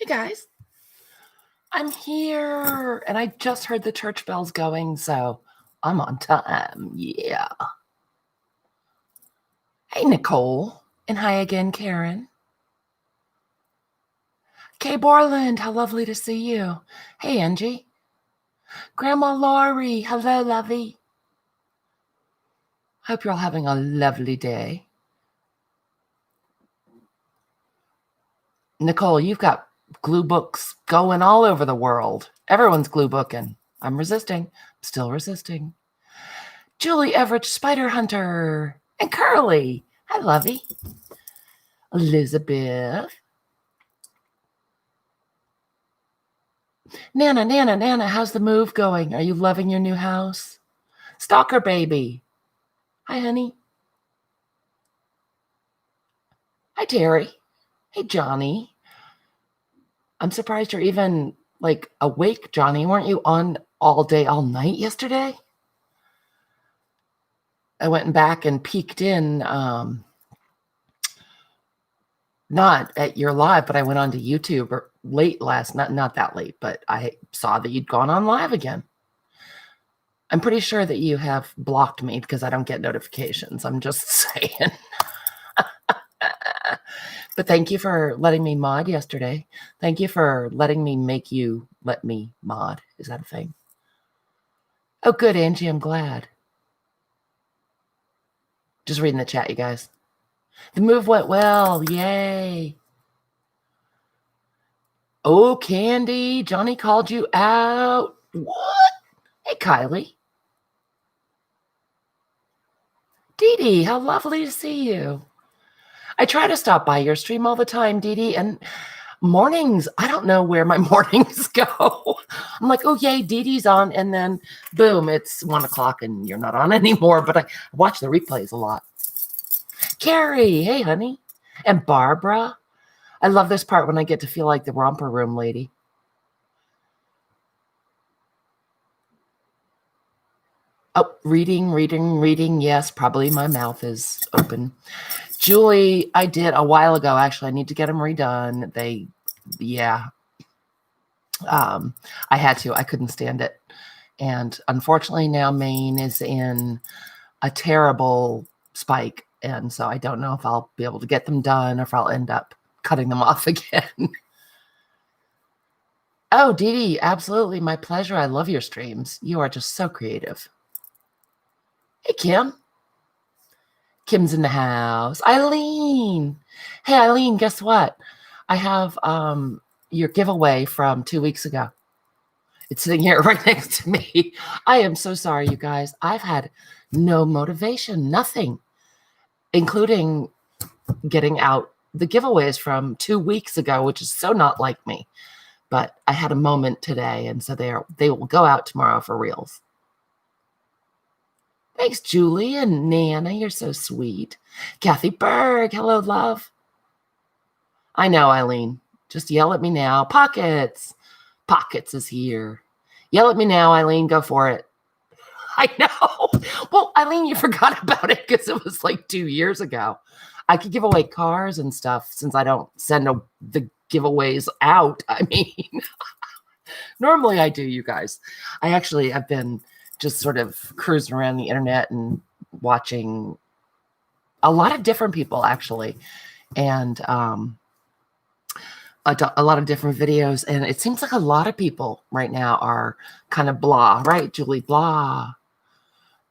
guys, I'm here, and I just heard the church bells going, so I'm on time. Yeah. Hey, Nicole, and hi again, Karen. Kay Borland, how lovely to see you. Hey, Angie. Grandma Laurie, hello, lovey. Hope you're all having a lovely day. Nicole, you've got glue books going all over the world. Everyone's glue booking. I'm resisting. Still resisting. Julie Everett, Spider Hunter, and Curly. Hi, lovey. Elizabeth. Nana, how's the move going? Are you loving your new house? Stalker baby. Hi, honey. Hi, Terry. Hey, Johnny. I'm surprised you're even, awake, Johnny. Weren't you on all day, all night yesterday? I went back and peeked in, not at your live, but I went on to YouTube late last night, not that late, but I saw that you'd gone on live again. I'm pretty sure that you have blocked me because I don't get notifications. I'm just saying. But thank you for letting me mod yesterday. Thank you for letting me make you let me mod. Is that a thing? Oh, good, Angie. I'm glad. Just reading the chat, you guys. The move went well. Yay. Oh, Candy. Johnny called you out. What? Hey, Kylie. Dee Dee, how lovely to see you. I try to stop by your stream all the time, Dee Dee, and mornings, I don't know where my mornings go. I'm like, oh, yay, Dee Dee's on, and then boom, it's 1 o'clock and you're not on anymore, but I watch the replays a lot. Carrie, hey, honey. And Barbara. I love this part when I get to feel like the romper room lady. Oh, reading. Yes, probably my mouth is open. Julie, I did a while ago. Actually, I need to get them redone. I had to. I couldn't stand it. And unfortunately, now Maine is in a terrible spike. And so I don't know if I'll be able to get them done or if I'll end up cutting them off again. Oh, Dee Dee, absolutely. My pleasure. I love your streams. You are just so creative. Hey, Kim. Kim's in the house. Eileen. Hey, Eileen, guess what? I have your giveaway from 2 weeks ago. It's sitting here right next to me. I am so sorry, you guys. I've had no motivation, nothing, including getting out the giveaways from 2 weeks ago, which is so not like me. But I had a moment today, and so they will go out tomorrow for reals. Thanks, Julie and Nana. You're so sweet. Kathy Berg. Hello, love. I know, Eileen. Just yell at me now. Pockets. Pockets is here. Yell at me now, Eileen. Go for it. I know. Well, Eileen, you forgot about it because it was like 2 years ago. I could give away cars and stuff since I don't send the giveaways out. I mean, normally I do, you guys. I actually have been just sort of cruising around the internet and watching a lot of different people, actually, and a lot of different videos. And it seems like a lot of people right now are kind of blah, right, Julie? Blah.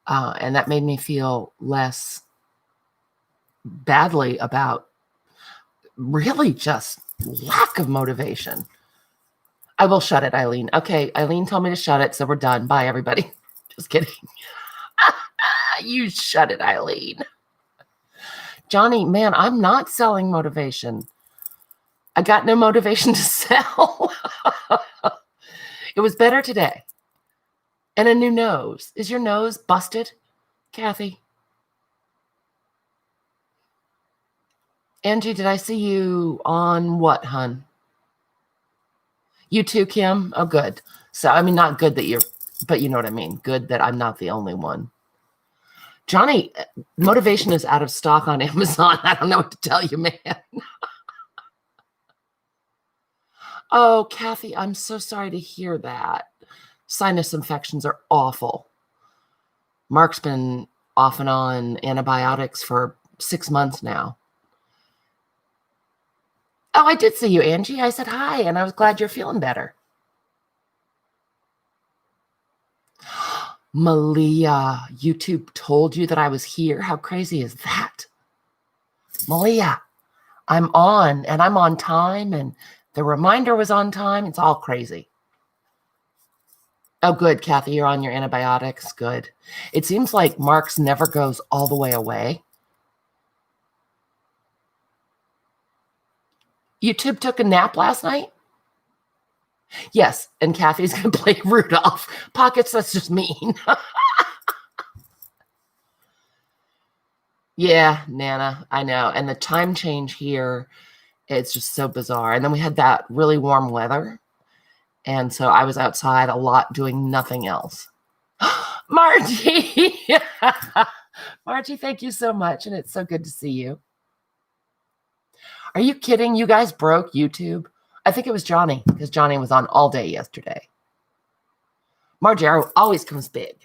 And that made me feel less badly about really just lack of motivation. I will shut it, Eileen. Okay, Eileen told me to shut it, so we're done. Bye, everybody. Just kidding. You shut it, Eileen. Johnny, man, I'm not selling motivation. I got no motivation to sell. It was better today. And a new nose. Is your nose busted, Kathy? Angie, did I see you on what, hun? You too, Kim? Oh, good. So, I mean, not good that you're, but you know what I mean. Good that I'm not the only one. Johnny, motivation is out of stock on Amazon. I don't know what to tell you, man. Oh, Kathy, I'm so sorry to hear that. Sinus infections are awful. Mark's been off and on antibiotics for 6 months now. Oh, I did see you, Angie. I said hi, and I was glad you're feeling better. Malia, YouTube told you that I was here. How crazy is that? Malia, I'm on, and I'm on time, and the reminder was on time. It's all crazy. Oh, good, Kathy, you're on your antibiotics. Good. It seems like Mark's never goes all the way away. YouTube took a nap last night? Yes, and Kathy's going to play Rudolph. Pockets, that's just mean. Yeah, Nana, I know. And the time change here, it's just so bizarre. And then we had that really warm weather. And so I was outside a lot doing nothing else. Margie! Margie, thank you so much. And it's so good to see you. Are you kidding? You guys broke YouTube? I think it was Johnny, because Johnny was on all day yesterday. Margie always comes big.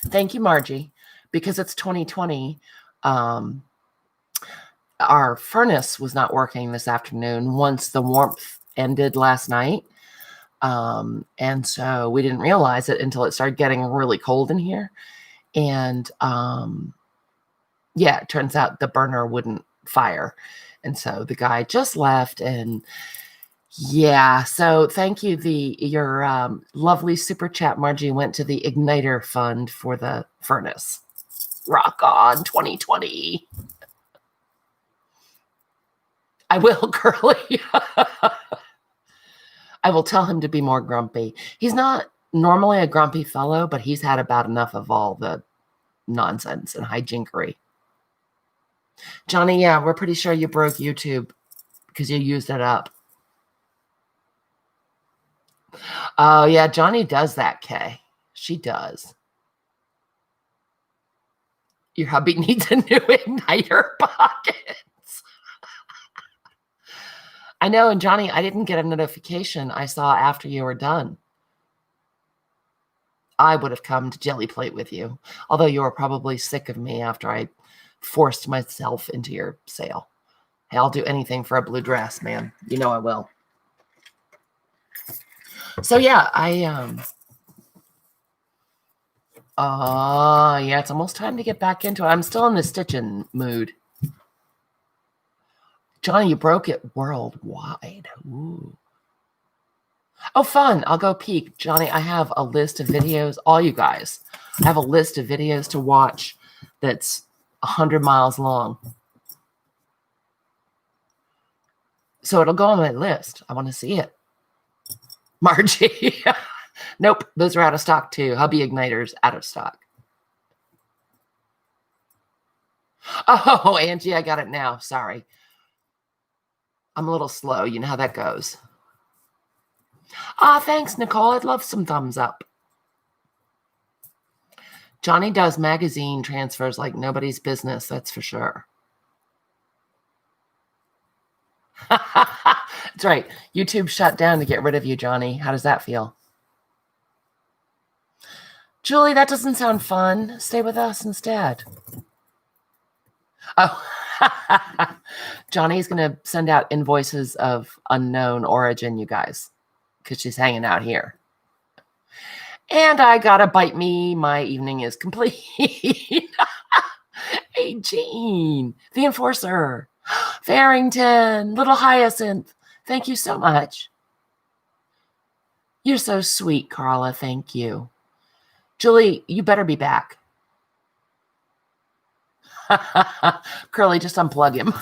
Thank you, Margie. Because it's 2020, our furnace was not working this afternoon once the warmth ended last night. And so we didn't realize it until it started getting really cold in here. And yeah, it turns out the burner wouldn't fire. And so the guy just left, and yeah, so thank you. Your lovely super chat, Margie, went to the Igniter Fund for the furnace. Rock on 2020. I will, Curly. I will tell him to be more grumpy. He's not normally a grumpy fellow, but he's had about enough of all the nonsense and hijinkery. Johnny, yeah, we're pretty sure you broke YouTube because you used it up. Oh, yeah, Johnny does that, Kay. She does. Your hubby needs a new igniter pockets. I know, and Johnny, I didn't get a notification I saw after you were done. I would have come to Jelly Plate with you, although you were probably sick of me after I forced myself into your sale. Hey, I'll do anything for a blue dress, man. You know I will. So yeah, yeah, it's almost time to get back into it. I'm still in the stitching mood. Johnny, you broke it worldwide. Ooh. Oh, fun. I'll go peek. Johnny, I have a list of videos. All you guys, I have a list of videos to watch that's 100 miles long. So it'll go on my list. I want to see it. Margie. Nope, those are out of stock too. Hubby Igniter's out of stock. Oh, Angie, I got it now. Sorry. I'm a little slow. You know how that goes. Thanks, Nicole. I'd love some thumbs up. Johnny does magazine transfers like nobody's business, that's for sure. That's right. YouTube shut down to get rid of you, Johnny. How does that feel? Julie, that doesn't sound fun. Stay with us instead. Oh, Johnny's going to send out invoices of unknown origin, you guys, because she's hanging out here. And I got to bite me. My evening is complete. Hey, Jean, the enforcer. Farrington, little Hyacinth. Thank you so much. You're so sweet, Carla. Thank you. Julie, you better be back. Curly, just unplug him.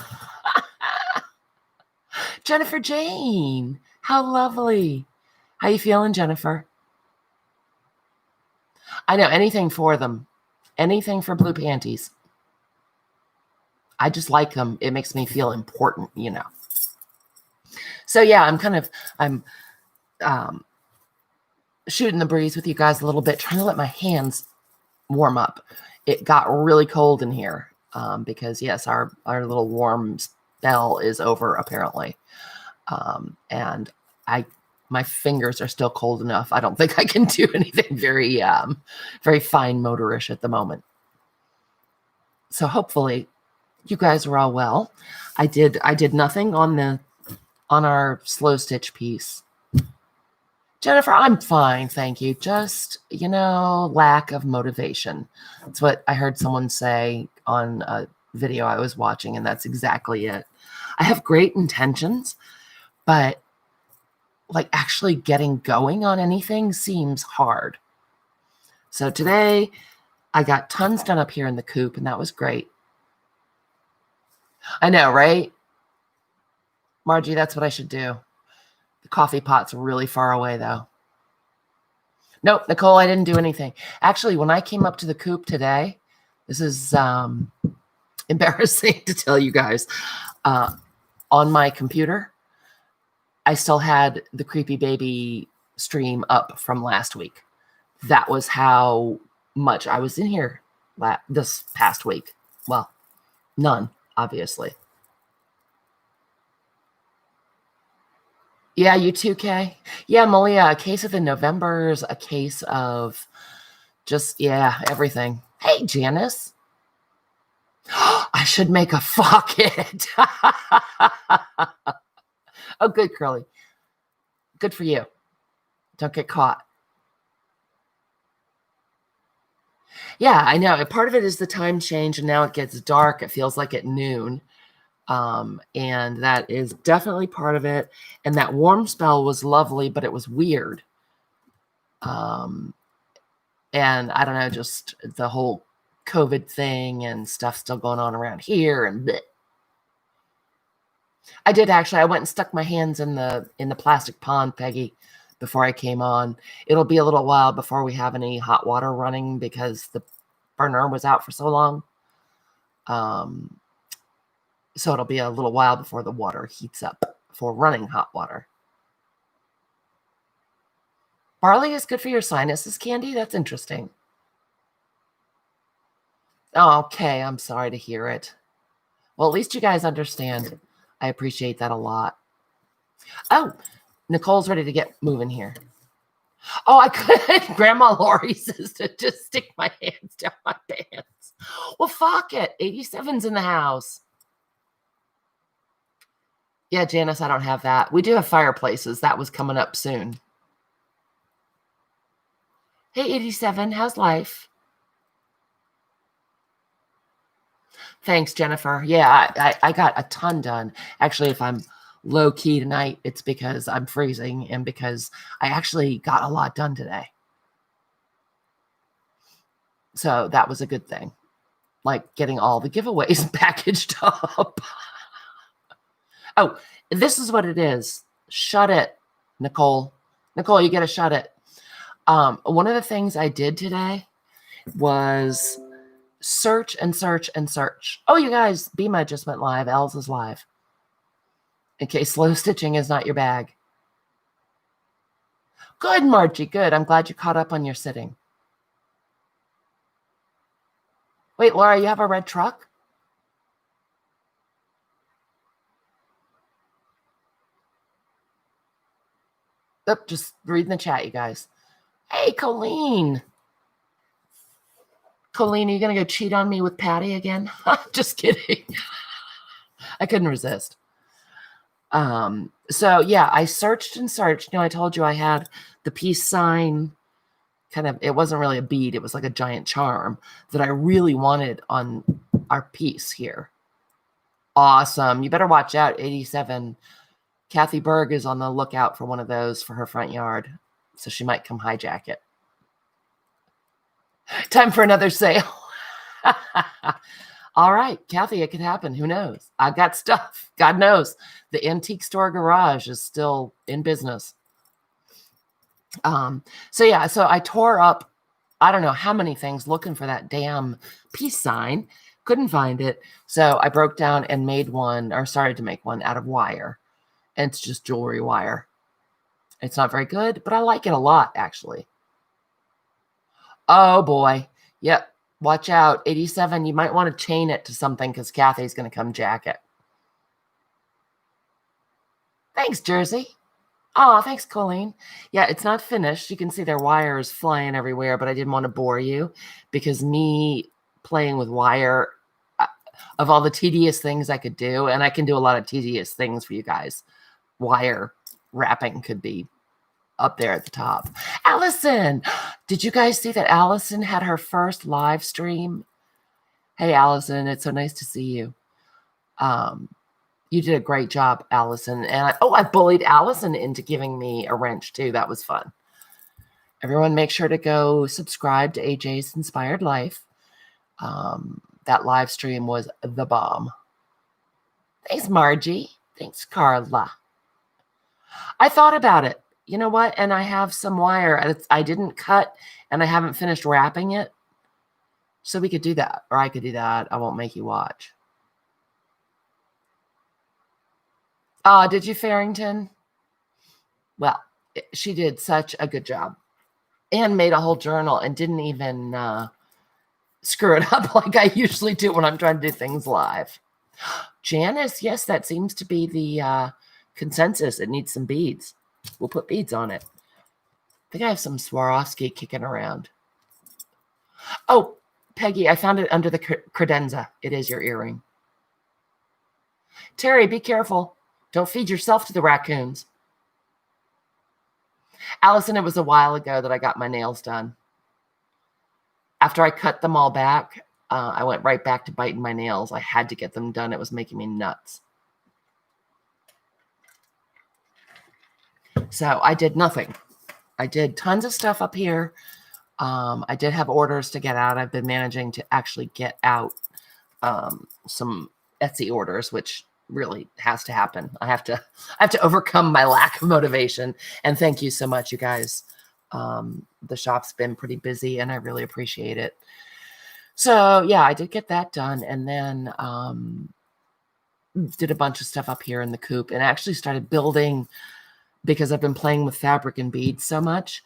Jennifer Jane, how lovely. How you feeling, Jennifer? I know, anything for them. Anything for blue panties. I just like them. It makes me feel important, you know. So yeah, I'm shooting the breeze with you guys a little bit, trying to let my hands warm up. It got really cold in here because yes, our little warm spell is over apparently. And I my fingers are still cold enough. I don't think I can do anything very, very fine motorish at the moment. So hopefully you guys are all well. I did nothing on our slow stitch piece. Jennifer, I'm fine, thank you. Just, lack of motivation. That's what I heard someone say on a video I was watching, and that's exactly it. I have great intentions, but like actually getting going on anything seems hard. So today I got tons done up here in the coop, and that was great. I know, right? Margie, that's what I should do. The coffee pot's really far away, though. Nope, Nicole, I didn't do anything. Actually, when I came up to the coop today, this is embarrassing to tell you guys. On my computer, I still had the Creepy Baby stream up from last week. That was how much I was in here this past week. Well, none, obviously. Yeah, you too, Kay. Yeah, Malia, a case of the Novembers, a case of just, everything. Hey, Janice. I should make a pocket. Oh, good, Curly. Good for you. Don't get caught. Yeah, I know. Part of it is the time change, and now it gets dark. It feels like at noon. And that is definitely part of it. And that warm spell was lovely, but it was weird. And I don't know, just the whole COVID thing and stuff still going on around here and bleh. I did actually. I went and stuck my hands in the plastic pond, Peggy, before I came on. It'll be a little while before we have any hot water running because the burner was out for so long. So it'll be a little while before the water heats up for running hot water. Barley is good for your sinuses, Candy? That's interesting. Okay, I'm sorry to hear it. Well, at least you guys understand. I appreciate that a lot. Oh, Nicole's ready to get moving here. Oh, I could. Grandma Lori says to just stick my hands down my pants. Well, fuck it. 87's in the house. Yeah, Janice, I don't have that. We do have fireplaces. That was coming up soon. Hey, 87, how's life? Thanks, Jennifer. Yeah, I got a ton done. Actually, if I'm low key tonight, it's because I'm freezing and because I actually got a lot done today. So that was a good thing. Like getting all the giveaways packaged up. Oh, this is what it is. Shut it, Nicole. Nicole, you got to shut it. One of the things I did today was search and search and search. Oh, you guys, Bima just went live. Els is live. In case slow stitching is not your bag. Good, Margie, good. I'm glad you caught up on your sitting. Wait, Laura, you have a red truck? Oh, just reading the chat, you guys. Hey, Colleen. Colleen, are you going to go cheat on me with Patty again? Just kidding. I couldn't resist. So, yeah, I searched and searched. I told you I had the peace sign. Kind of, it wasn't really a bead. It was like a giant charm that I really wanted on our piece here. Awesome. You better watch out, 87. Kathy Berg is on the lookout for one of those for her front yard. So she might come hijack it. Time for another sale. All right, Kathy, it could happen. Who knows? I got stuff. God knows. The antique store garage is still in business. So I tore up, I don't know how many things looking for that damn peace sign. Couldn't find it. So I broke down and made one, or started to make one out of wire. And it's just jewelry wire. It's not very good, but I like it a lot, actually. Oh, boy. Yep. Watch out. 87, you might want to chain it to something because Kathy's going to come jack it. Thanks, Jersey. Oh, thanks, Colleen. Yeah, it's not finished. You can see their wires flying everywhere, but I didn't want to bore you because me playing with wire, uh, of all the tedious things I could do, and I can do a lot of tedious things for you guys, wire wrapping could be up there at the top. Allison, did you guys see that Allison had her first live stream? Hey, Allison, it's so nice to see you. You did a great job, Allison. And I bullied Allison into giving me a wrench too. That was fun. Everyone make sure to go subscribe to AJ's Inspired Life. That live stream was the bomb. Thanks, Margie. Thanks, Carla. I thought about it. You know what? And I have some wire. I didn't cut and I haven't finished wrapping it. So we could do that. Or I could do that. I won't make you watch. Did you, Farrington? Well, she did such a good job and made a whole journal and didn't even screw it up like I usually do when I'm trying to do things live. Janice, yes, that seems to be the consensus. It needs some beads. We'll put beads on it. I think I have some Swarovski kicking around. Oh, Peggy, I found it under the credenza. It is your earring. Terry, be careful. Don't feed yourself to the raccoons. Allison, it was a while ago that I got my nails done. After I cut them all back, I went right back to biting my nails. I had to get them done. It was making me nuts. So I did nothing. I did tons of stuff up here. I did have orders to get out. I've been managing to actually get out some Etsy orders, which really has to happen. I have to overcome my lack of motivation. And thank you so much, you guys. The shop's been pretty busy and I really appreciate it. So yeah, I did get that done. And then did a bunch of stuff up here in the coop and actually started building because I've been playing with fabric and beads so much.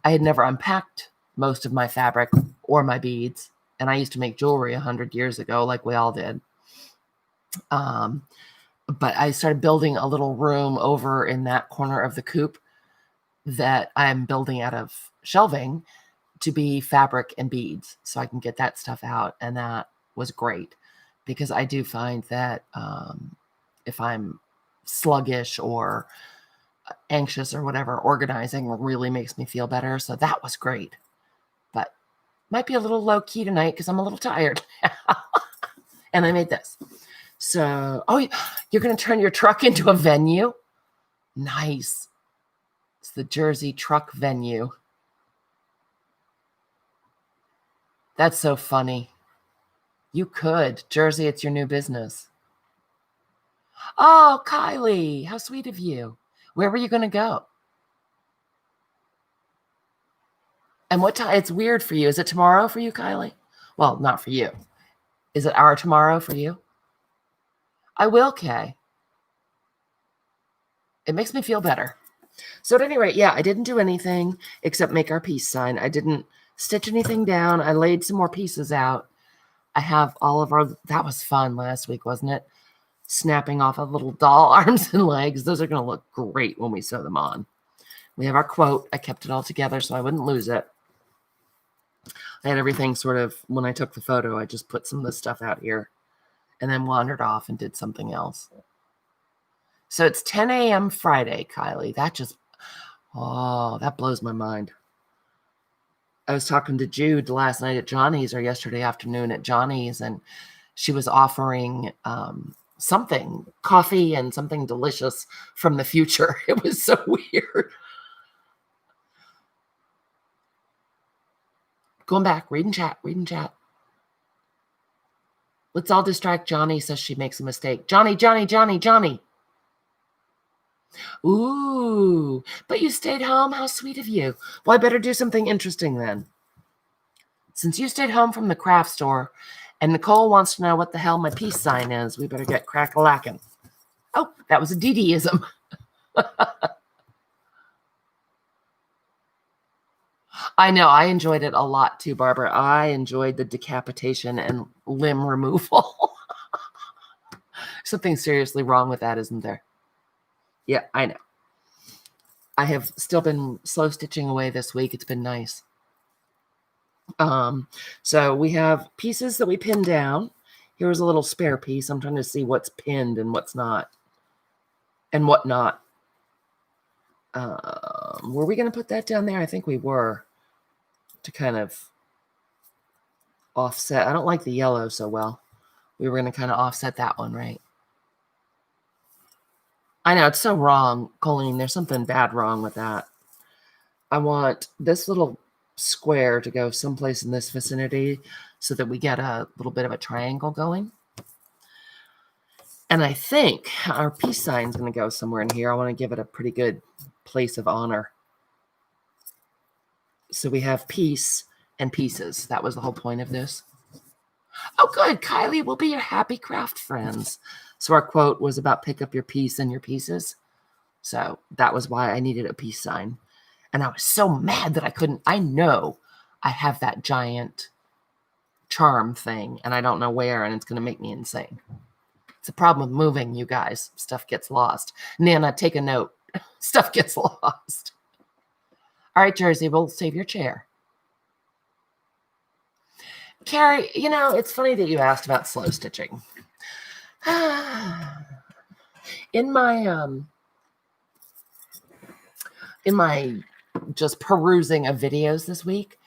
I had never unpacked most of my fabric or my beads. And I used to make jewelry 100 years ago, like we all did. But I started building a little room over in that corner of the coop that I'm building out of shelving to be fabric and beads so I can get that stuff out. And that was great because I do find that if I'm sluggish or anxious or whatever, organizing really makes me feel better. So that was great, but might be a little low key tonight because I'm a little tired. And I made this. So, you're going to turn your truck into a venue? Nice. It's the Jersey Truck Venue. That's so funny. You could. Jersey, it's your new business. Oh, Kylie, how sweet of you. Where were you going to go? And what time? It's weird for you. Is it tomorrow for you, Kylie? Well, not for you. Is it our tomorrow for you? I will, Kay. It makes me feel better. So at any rate, yeah, I didn't do anything except make our peace sign. I didn't stitch anything down. I laid some more pieces out. I have all of our, that was fun last week, wasn't it? Snapping off of little doll arms and legs. Those are going to look great when we sew them on. We have our quote. I kept it all together so I wouldn't lose it. I had everything sort of, when I took the photo, I just put some of this stuff out here and then wandered off and did something else. So it's 10 a.m. Friday, Kylie. That just, that blows my mind. I was talking to Jude last night at Johnny's or yesterday afternoon at Johnny's, and she was offering something, coffee and something delicious from the future. It was so weird. Going back, read and chat. Let's all distract Johnny so she makes a mistake. Johnny. Ooh, but you stayed home? How sweet of you. Well, I better do something interesting then. Since you stayed home from the craft store and Nicole wants to know what the hell my peace sign is, we better get crack-a-lackin'. Oh, that was a Dee-Dee-ism. I know. I enjoyed it a lot too, Barbara. I enjoyed the decapitation and limb removal. Something seriously wrong with that, isn't there? Yeah, I know. I have still been slow stitching away this week. It's been nice. So we have pieces that we pin down. Here's a little spare piece. I'm trying to see what's pinned and what's not, and what not. Were we going to put that down there? I think we were, to kind of offset. I don't like the yellow so well. We were going to kind of offset that one, right? I know, it's so wrong, Colleen. There's something bad wrong with that. I want this little square to go someplace in this vicinity so that we get a little bit of a triangle going. And I think our peace sign is going to go somewhere in here. I want to give it a pretty good place of honor. So we have peace and pieces. That was the whole point of this. Oh, good. Kylie, we'll be your happy craft friends. So our quote was about pick up your piece and your pieces. So that was why I needed a peace sign. And I was so mad that I couldn't. I know I have that giant charm thing, and I don't know where, and it's going to make me insane. It's a problem with moving, you guys. Stuff gets lost. Nana, take a note. Stuff gets lost. All right, Jersey, we'll save your chair. Carrie, you know, it's funny that you asked about slow stitching. In my just perusing of videos this week,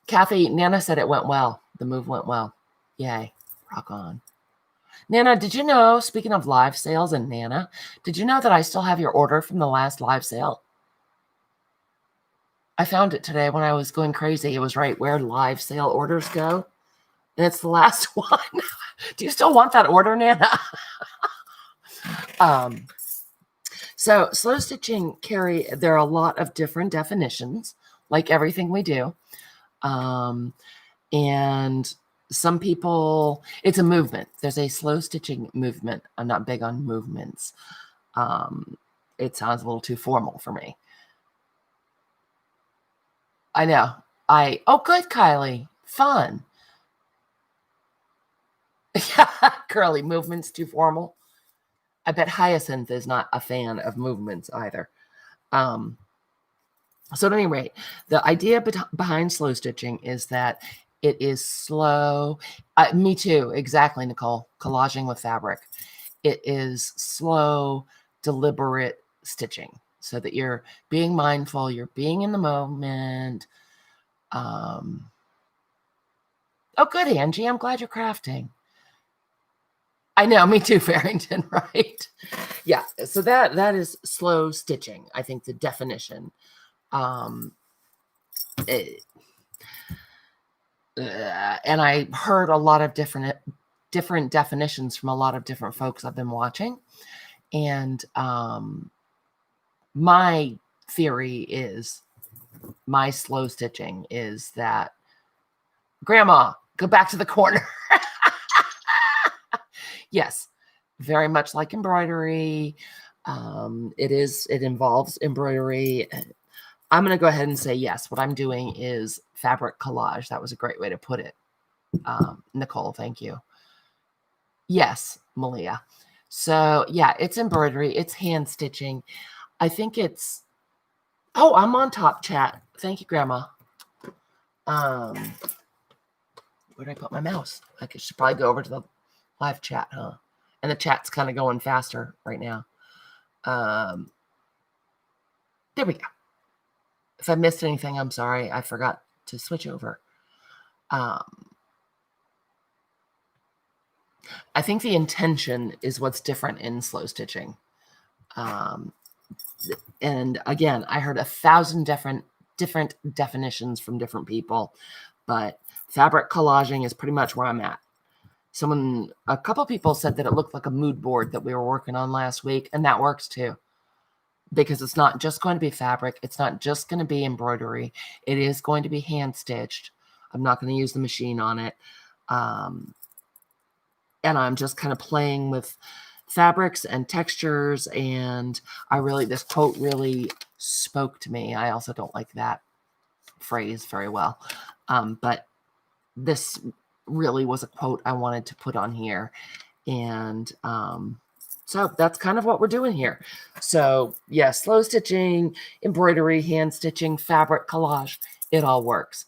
Nana said it went well. The move went well. Yay. Rock on. Nana, did you know, speaking of live sales and Nana, did you know that I still have your order from the last live sale? I found it today when I was going crazy. It was right where live sale orders go. And it's the last one. Do you still want that order, Nana? So slow stitching, Carrie, there are a lot of different definitions, like everything we do. And some people, it's a movement. There's a slow stitching movement. I'm not big on movements. It sounds a little too formal for me. I know. Oh, good, Kylie. Fun. Curly, movements too formal. I bet Hyacinth is not a fan of movements either. So at any rate, the idea behind slow stitching is that it is slow. Me too. Exactly, Nicole. Collaging with fabric. It is slow, deliberate stitching so that you're being mindful, you're being in the moment. Oh, good, Angie. I'm glad you're crafting. I know, me too, Farrington, right? Yeah, so that is slow stitching, I think, the definition. And I heard a lot of different definitions from a lot of different folks I've been watching. And my theory is, my slow stitching is that, Grandma, go back to the corner. Yes, very much like embroidery. It involves embroidery. I'm going to go ahead and say yes. What I'm doing is fabric collage. That was a great way to put it. Nicole, thank you. Yes, Malia. So yeah, it's embroidery. It's hand stitching. I think it's, oh, I'm on top chat. Thank you, Grandma. Where did I put my mouse? I should probably go over to the live chat, huh? And the chat's kind of going faster right now. There we go. If I missed anything, I'm sorry. I forgot to switch over. I think the intention is what's different in slow stitching. And again, I heard 1,000 different definitions from different people, but fabric collaging is pretty much where I'm at. A couple people said that it looked like a mood board that we were working on last week, and that works too. Because it's not just going to be fabric. It's not just going to be embroidery. It is going to be hand stitched. I'm not going to use the machine on it. And I'm just kind of playing with fabrics and textures. And this quote really spoke to me. I also don't like that phrase very well. But this really was a quote I wanted to put on here. And So that's kind of what we're doing here. So yeah, slow stitching, embroidery, hand stitching, fabric collage, it all works.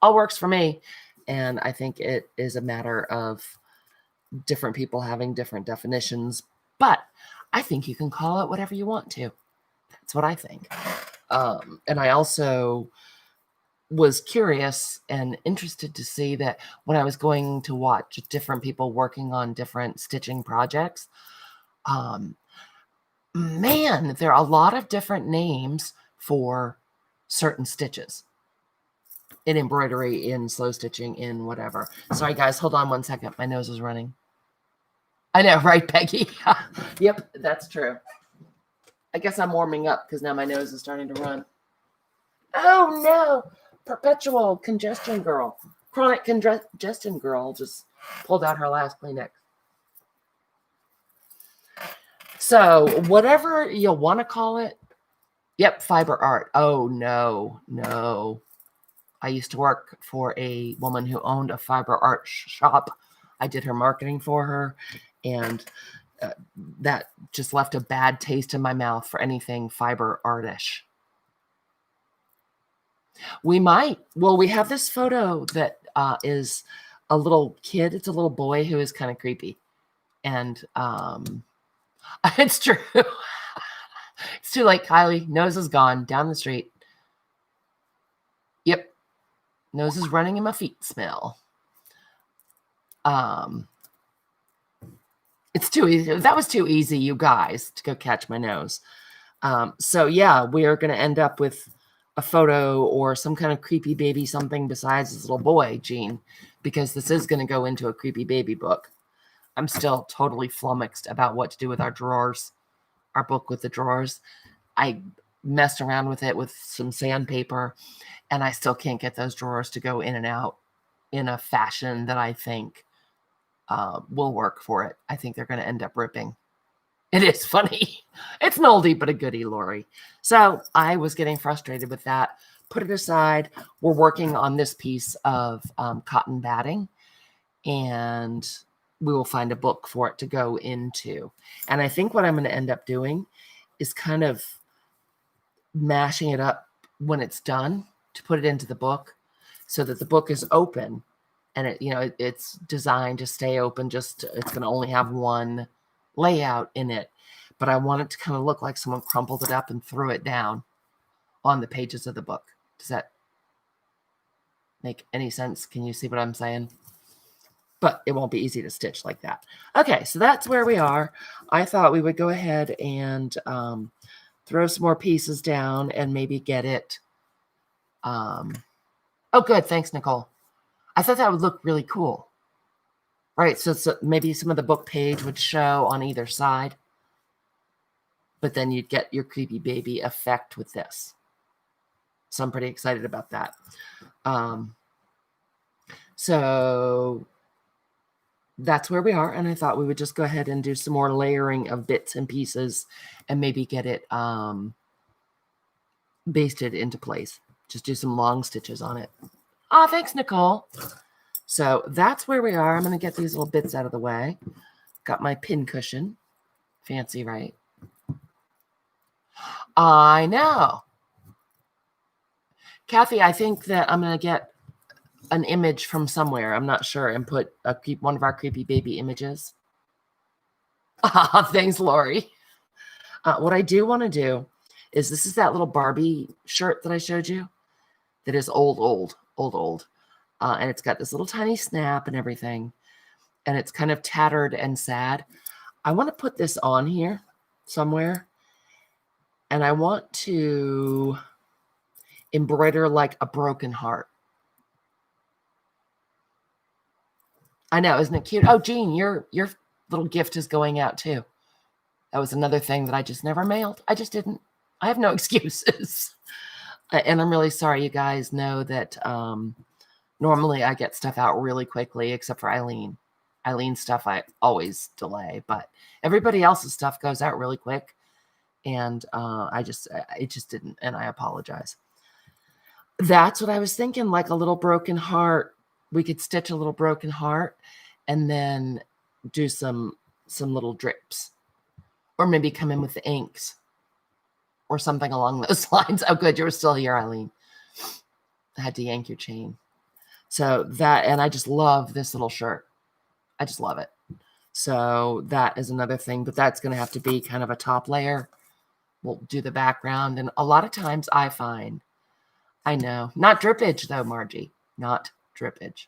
All works for me. And I think it is a matter of different people having different definitions, but I think you can call it whatever you want to. That's what I think. And I also was curious and interested to see that when I was going to watch different people working on different stitching projects, man, there are a lot of different names for certain stitches in embroidery, in slow stitching, in whatever. Sorry, guys, hold on one second. My nose is running. I know, right, Peggy? Yep, that's true. I guess I'm warming up because now my nose is starting to run. Oh, no. Perpetual congestion girl. Chronic congestion girl just pulled out her last Kleenex. So whatever you want to call it. Yep, fiber art. Oh, no. I used to work for a woman who owned a fiber art shop. I did her marketing for her, and that just left a bad taste in my mouth for anything fiber artish. We might. Well, we have this photo that is a little kid. It's a little boy who is kind of creepy. And it's true. It's too late, Kylie. Nose is gone. Down the street. Yep. Nose is running and my feet smell. It's too easy. That was too easy, you guys, to go catch my nose. So yeah, we are going to end up with a photo or some kind of creepy baby something besides this little boy, Gene, because this is going to go into a creepy baby book. I'm still totally flummoxed about what to do with our drawers, our book with the drawers. I messed around with it with some sandpaper, and I still can't get those drawers to go in and out in a fashion that I think will work for it. I think they're going to end up ripping. It is funny. It's an oldie, but a goodie, Lori. So I was getting frustrated with that. Put it aside. We're working on this piece of cotton batting, and we will find a book for it to go into. And I think what I'm going to end up doing is kind of mashing it up when it's done to put it into the book so that the book is open and it's designed to stay open. Just it's going to only have one layout in it, but I want it to kind of look like someone crumpled it up and threw it down on the pages of the book. Does that make any sense? Can you see what I'm saying? But it won't be easy to stitch like that. Okay, so that's where we are. I thought we would go ahead and throw some more pieces down and maybe get it. Oh, good. Thanks, Nicole. I thought that would look really cool. Right, so maybe some of the book page would show on either side, but then you'd get your creepy baby effect with this. So I'm pretty excited about that. So that's where we are, and I thought we would just go ahead and do some more layering of bits and pieces and maybe get it basted into place. Just do some long stitches on it. Oh, thanks, Nicole. So that's where we are. I'm going to get these little bits out of the way. Got my pin cushion. Fancy, right? I know. Kathy, I think that I'm going to get an image from somewhere. I'm not sure. And put one of our creepy baby images. Thanks, Lori. What I do want to do is this is that little Barbie shirt that I showed you that is old. And it's got this little tiny snap and everything. And it's kind of tattered and sad. I want to put this on here somewhere. And I want to embroider like a broken heart. I know, isn't it cute? Oh, Jean, your little gift is going out too. That was another thing that I just never mailed. I just didn't. I have no excuses. And I'm really sorry. You guys know that normally I get stuff out really quickly, except for Eileen. Eileen's stuff I always delay, but everybody else's stuff goes out really quick. And it just didn't. And I apologize. That's what I was thinking, like a little broken heart. We could stitch a little broken heart and then do some little drips Or maybe come in with the inks or something along those lines. Oh, good. You were still here, Eileen. I had to yank your chain. So that, and I just love this little shirt. I just love it. So that is another thing, but that's going to have to be kind of a top layer. We'll do the background. And a lot of times I find, I know, not drippage though, Margie, not drippage.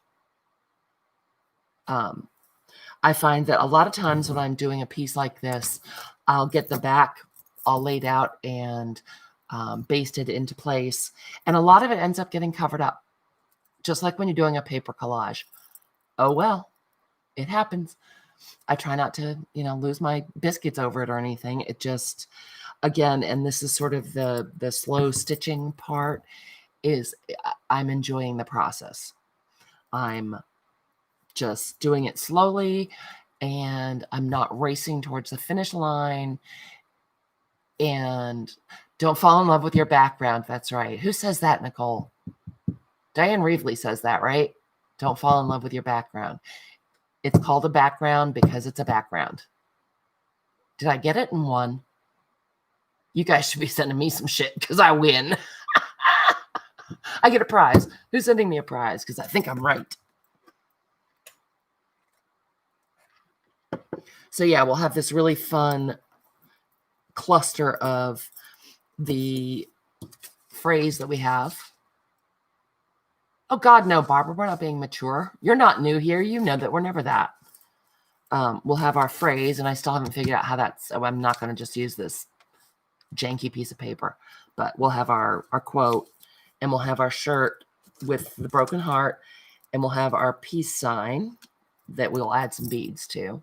I find that a lot of times when I'm doing a piece like this, I'll get the back all laid out and basted into place. And a lot of it ends up getting covered up, just like when you're doing a paper collage. Oh, well, it happens. I try not to, lose my biscuits over it or anything. It just, again, and this is sort of the slow stitching part, is I'm enjoying the process. I'm just doing it slowly, and I'm not racing towards the finish line. And don't fall in love with your background. That's right. Who says that, Nicole? Diane Reevely says that, right? Don't fall in love with your background. It's called a background because it's a background. Did I get it in one? You guys should be sending me some shit because I win. I get a prize. Who's sending me a prize? Because I think I'm right. So yeah, we'll have this really fun cluster of the phrase that we have. Oh God, no, Barbara, we're not being mature. You're not new here. You know that we're never that. We'll have our phrase, and I still haven't figured out how that's, so I'm not going to just use this janky piece of paper, but we'll have our quote, and we'll have our shirt with the broken heart, and we'll have our peace sign that we'll add some beads to.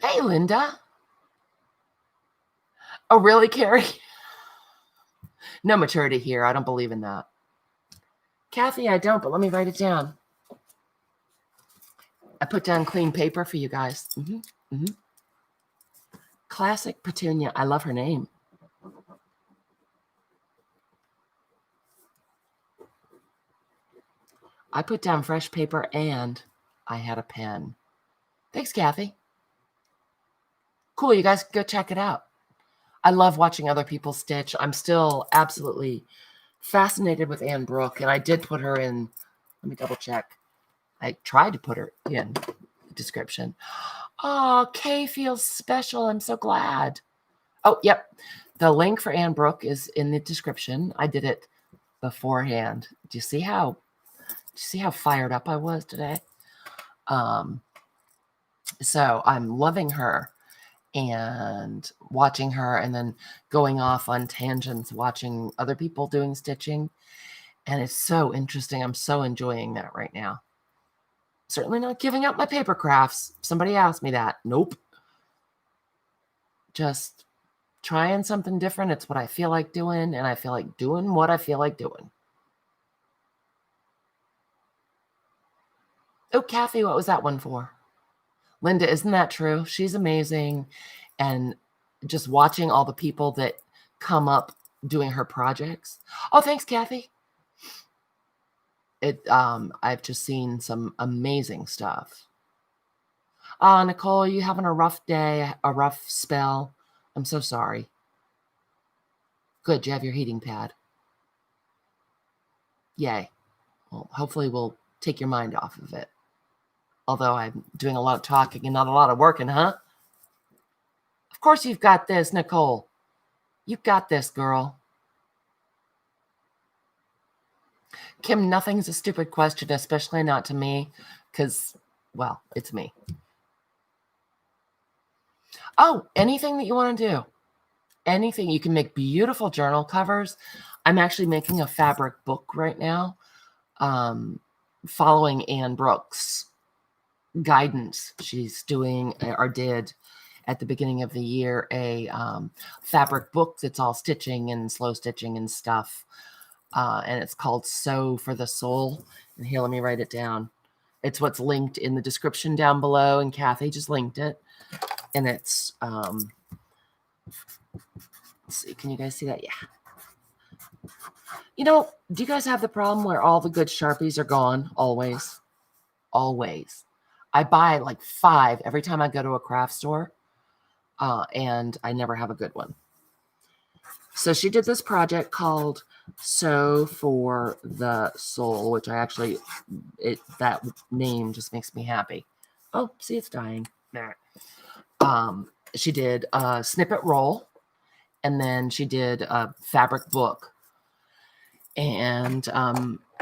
Hey, Linda. Oh, really, Carrie? No maturity here. I don't believe in that. Kathy, I don't, but let me write it down. I put down clean paper for you guys. Classic Petunia. I love her name. I put down fresh paper and I had a pen. Thanks, Kathy. Cool. You guys go check it out. I love watching other people stitch. I'm still absolutely fascinated with Anne Brooke, and I did put her in. Let me double check. I tried to put her in the description. Oh, Kay feels special. I'm so glad. Oh, yep. The link for Anne Brooke is in the description. I did it beforehand. Do you see how fired up I was today? So I'm loving her and watching her, and then going off on tangents, watching other people doing stitching. And it's so interesting. I'm so enjoying that right now. Certainly not giving up my paper crafts. Somebody asked me that. Nope. Just trying something different. It's what I feel like doing, and I feel like doing what I feel like doing. Oh, Kathy, what was that one for? Linda, isn't that true? She's amazing. And just watching all the people that come up doing her projects. Oh, thanks, Kathy. I've just seen some amazing stuff. Nicole, you having a rough day, a rough spell? I'm so sorry. Good, you have your heating pad. Yay. Well, hopefully we'll take your mind off of it. Although I'm doing a lot of talking and not a lot of working, huh? Of course you've got this, Nicole. You've got this, girl. Kim, nothing's a stupid question, especially not to me, because, well, it's me. Oh, anything that you want to do. Anything. You can make beautiful journal covers. I'm actually making a fabric book right now, following Anne Brooke's guidance. She's doing, or did at the beginning of the year, a fabric book that's all stitching and slow stitching and stuff. And it's called Sew for the Soul. And here, let me write it down. It's what's linked in the description down below, and Kathy just linked it. And it's, let's see, can you guys see that? Yeah. You know, do you guys have the problem where all the good Sharpies are gone? Always. Always. I buy like 5 every time I go to a craft store, and I never have a good one. So she did this project called Sew for the Soul, which I actually, that name just makes me happy. Oh, see, it's dying. She did a snippet roll, and then she did a fabric book. And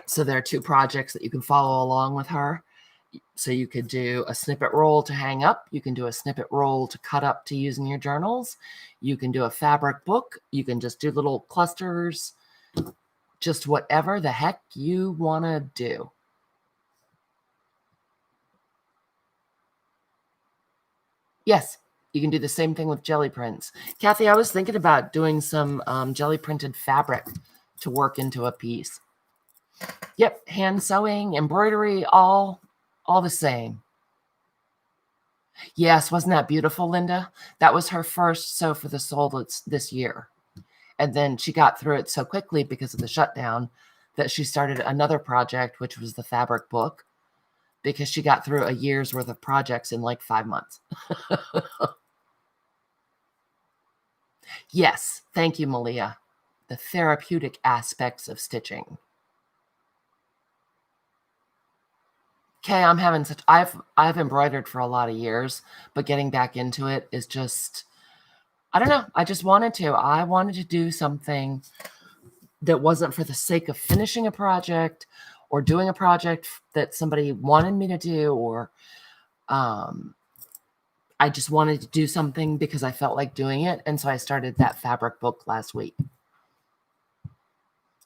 so there are 2 projects that you can follow along with her. So you could do a snippet roll to hang up. You can do a snippet roll to cut up to use in your journals. You can do a fabric book. You can just do little clusters, just whatever the heck you want to do. Yes, you can do the same thing with jelly prints. Kathy, I was thinking about doing some jelly printed fabric to work into a piece. Yep, hand sewing, embroidery, all the same. Yes, wasn't that beautiful, Linda? That was her first Sew for the Soul this year. And then she got through it so quickly because of the shutdown that she started another project, which was the fabric book, because she got through a year's worth of projects in like 5 months. Yes, thank you, Malia. The therapeutic aspects of stitching. Okay, I'm having such, I've embroidered for a lot of years, but getting back into it is just, I don't know. I just wanted to. I wanted to do something that wasn't for the sake of finishing a project or doing a project that somebody wanted me to do, or I just wanted to do something because I felt like doing it. And so I started that fabric book last week.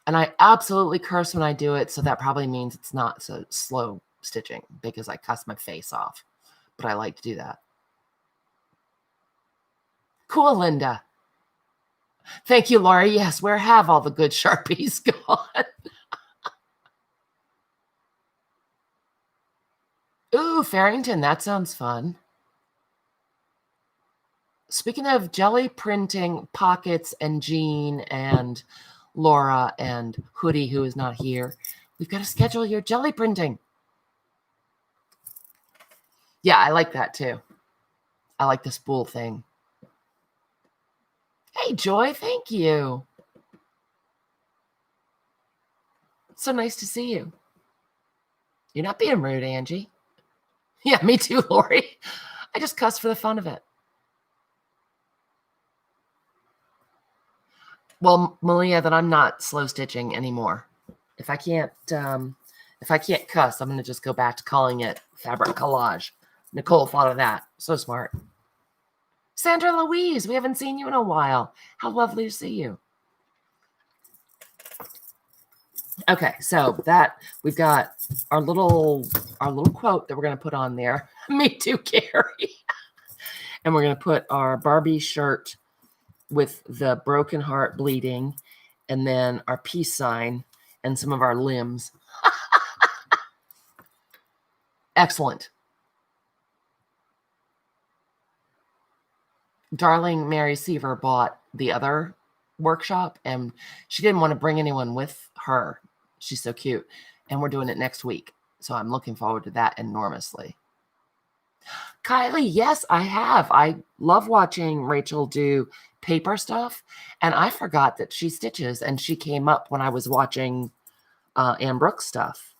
And I absolutely curse when I do it, so that probably means it's not so slow stitching because I cuss my face off. But I like to do that. Cool, Linda. Thank you, Laura. Yes, where have all the good Sharpies gone? Ooh, Farrington, that sounds fun. Speaking of jelly printing, Pockets and Jean and Laura and Hoodie, who is not here, we've got to schedule your jelly printing. Yeah, I like that too. I like the spool thing. Hey, Joy, thank you. So nice to see you. You're not being rude, Angie. Yeah, me too, Lori. I just cuss for the fun of it. Well, Malia, that I'm not slow stitching anymore. If I can't cuss, I'm going to just go back to calling it fabric collage. Nicole thought of that. So smart. Sandra Louise, we haven't seen you in a while. How lovely to see you. Okay, so that we've got our little quote that we're going to put on there. Me too, Carrie. And we're going to put our Barbie shirt with the broken heart bleeding, and then our peace sign and some of our limbs. Excellent. Darling Mary Seaver bought the other workshop, and she didn't want to bring anyone with her. She's so cute. And we're doing it next week. So I'm looking forward to that enormously. Kylie, yes, I have. I love watching Rachel do paper stuff, and I forgot that she stitches, and she came up when I was watching Anne Brooke's stuff.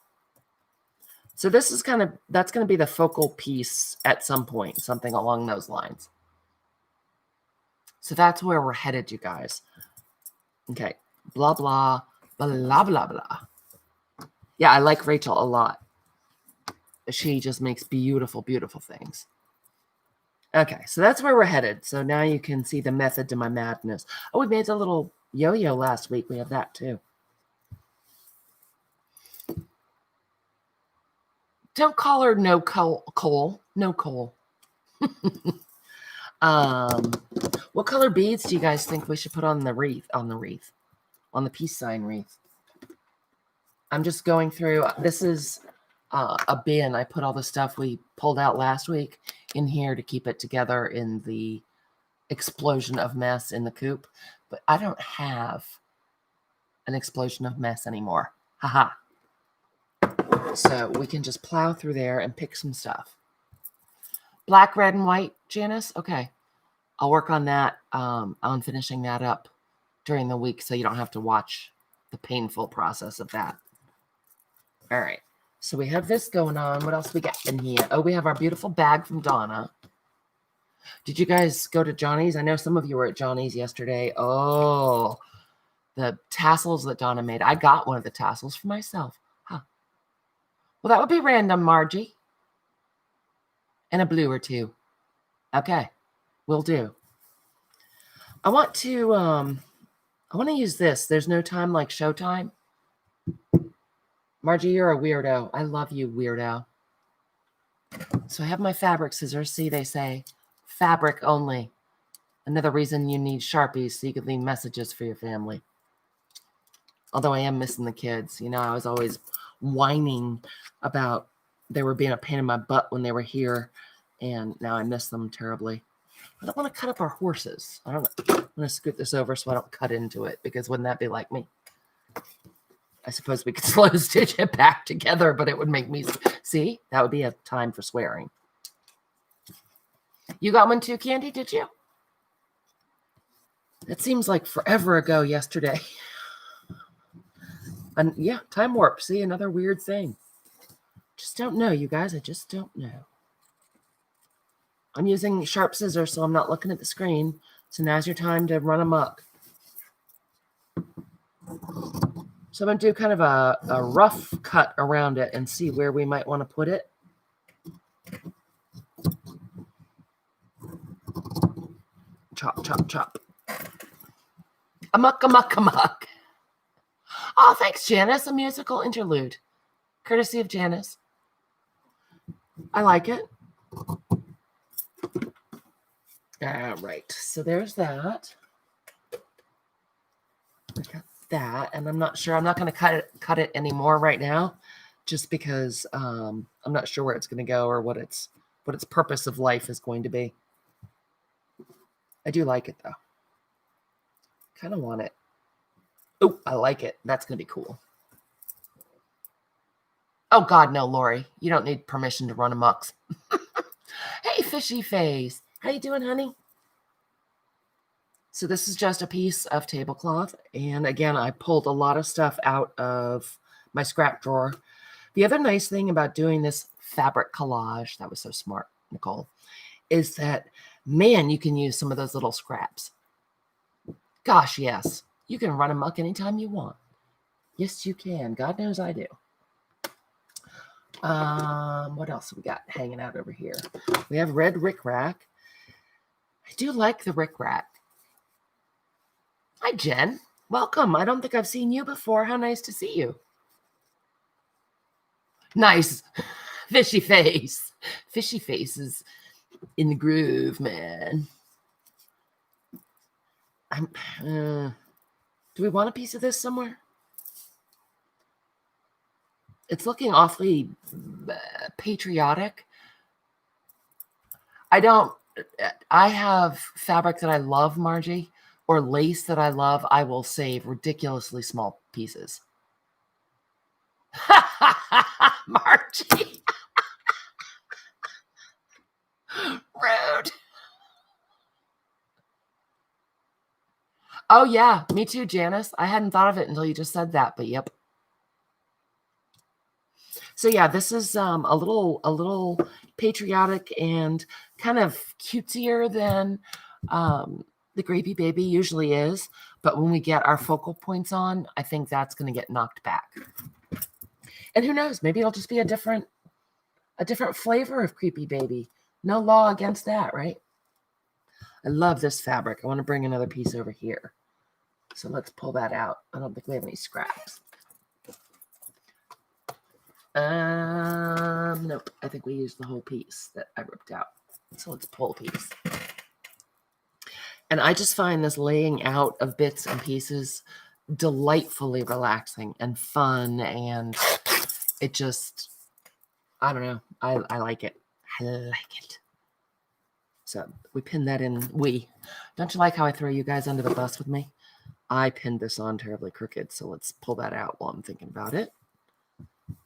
So this is that's going to be the focal piece at some point, something along those lines. So that's where we're headed, you guys. Okay, blah, blah, blah, blah, blah. Yeah, I like Rachel a lot. She just makes beautiful, beautiful things. Okay, so that's where we're headed. So now you can see the method to my madness. Oh, we made the little yo-yo last week. We have that too. Don't call her no Cole. No Cole. What color beads do you guys think we should put on the wreath? On the peace sign wreath. I'm just going through. This is a bin. I put all the stuff we pulled out last week in here to keep it together in the explosion of mess in the coop. But I don't have an explosion of mess anymore. Haha. So we can just plow through there and pick some stuff. Black, red, and white, Janice? Okay. I'll work on that, on finishing that up during the week so you don't have to watch the painful process of that. All right. So we have this going on. What else we got in here? Oh, we have our beautiful bag from Donna. Did you guys go to Johnny's? I know some of you were at Johnny's yesterday. Oh, the tassels that Donna made. I got one of the tassels for myself. Huh. Well, that would be random, Margie. And a blue or two. Okay. Will do. I want to use this. There's no time like showtime. Margie, you're a weirdo. I love you, weirdo. So I have my fabric scissors. See, they say fabric only. Another reason you need Sharpies so you can leave messages for your family. Although I am missing the kids. You know, I was always whining about they were being a pain in my butt when they were here. And now I miss them terribly. I don't want to cut up our horses. I'm going to scoot this over so I don't cut into it, because wouldn't that be like me? I suppose we could slow stitch it back together, but it would make me see. That would be a time for swearing. You got one too, Candy? Did you? It seems like forever ago yesterday. And yeah, time warp. See, another weird thing. Just don't know, you guys. I just don't know. I'm using sharp scissors, so I'm not looking at the screen. So now's your time to run amok. So I'm going to do kind of a rough cut around it and see where we might want to put it. Chop, chop, chop. Amok, amok, amok. Oh, thanks, Janice. A musical interlude. Courtesy of Janice. I like it. All right. So there's that. I got that, and I'm not sure. I'm not going to cut it anymore right now, just because I'm not sure where it's going to go or what its purpose of life is going to be. I do like it though. Kind of want it. Oh, I like it. That's going to be cool. Oh God, no, Lori. You don't need permission to run amok. Hey, fishy face. How you doing, honey? So this is just a piece of tablecloth. And again, I pulled a lot of stuff out of my scrap drawer. The other nice thing about doing this fabric collage, that was so smart, Nicole, is that, man, you can use some of those little scraps. Gosh, yes. You can run amok anytime you want. Yes, you can. God knows I do. What else have we got hanging out over here? We have red rickrack. I do like the rickrack. Hi, Jen. Welcome. I don't think I've seen you before. How nice to see you. Nice. Fishy face. Fishy face is in the groove, man. Do we want a piece of this somewhere? It's looking awfully patriotic. I have fabric that I love, Margie, or lace that I love. I will save ridiculously small pieces. Margie. Rude. Oh, yeah. Me too, Janice. I hadn't thought of it until you just said that, but yep. So yeah, this is a little patriotic and kind of cutesier than the Gravy Baby usually is. But when we get our focal points on, I think that's going to get knocked back. And who knows? Maybe it'll just be a different flavor of Creepy Baby. No law against that, right? I love this fabric. I want to bring another piece over here. So let's pull that out. I don't think we have any scraps. Nope. I think we used the whole piece that I ripped out. So let's pull a piece. And I just find this laying out of bits and pieces delightfully relaxing and fun. And it just, I don't know. I like it. I like it. So we pinned that in. Don't you like how I throw you guys under the bus with me? I pinned this on terribly crooked. So let's pull that out while I'm thinking about it.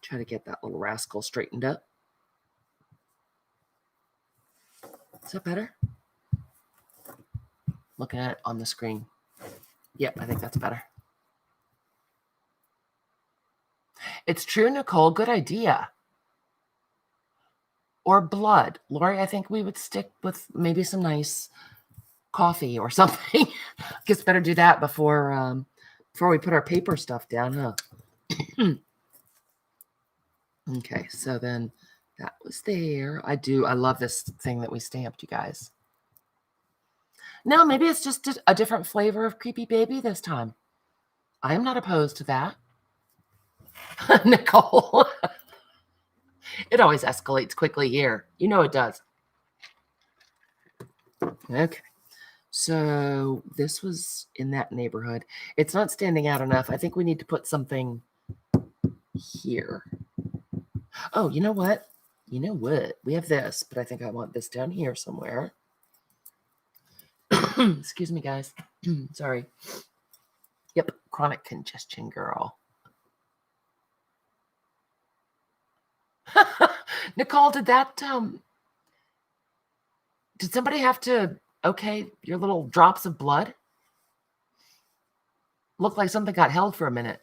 Try to get that little rascal straightened up. Is that better? Looking at it on the screen. Yep, I think that's better. It's true, Nicole. Good idea. Or blood. Lori, I think we would stick with maybe some nice coffee or something. Guess better do that before we put our paper stuff down, huh? Okay, so then that was there. I love this thing that we stamped, you guys. No, maybe it's just a different flavor of Creepy Baby this time. I am not opposed to that. Nicole. It always escalates quickly here. You know it does. Okay. So this was in that neighborhood. It's not standing out enough. I think we need to put something here. Oh, you know what? You know what? We have this, but I think I want this down here somewhere. Excuse me, guys. Sorry. Yep, chronic congestion, girl. Nicole, did somebody have to your little drops of blood? Looked like something got held for a minute.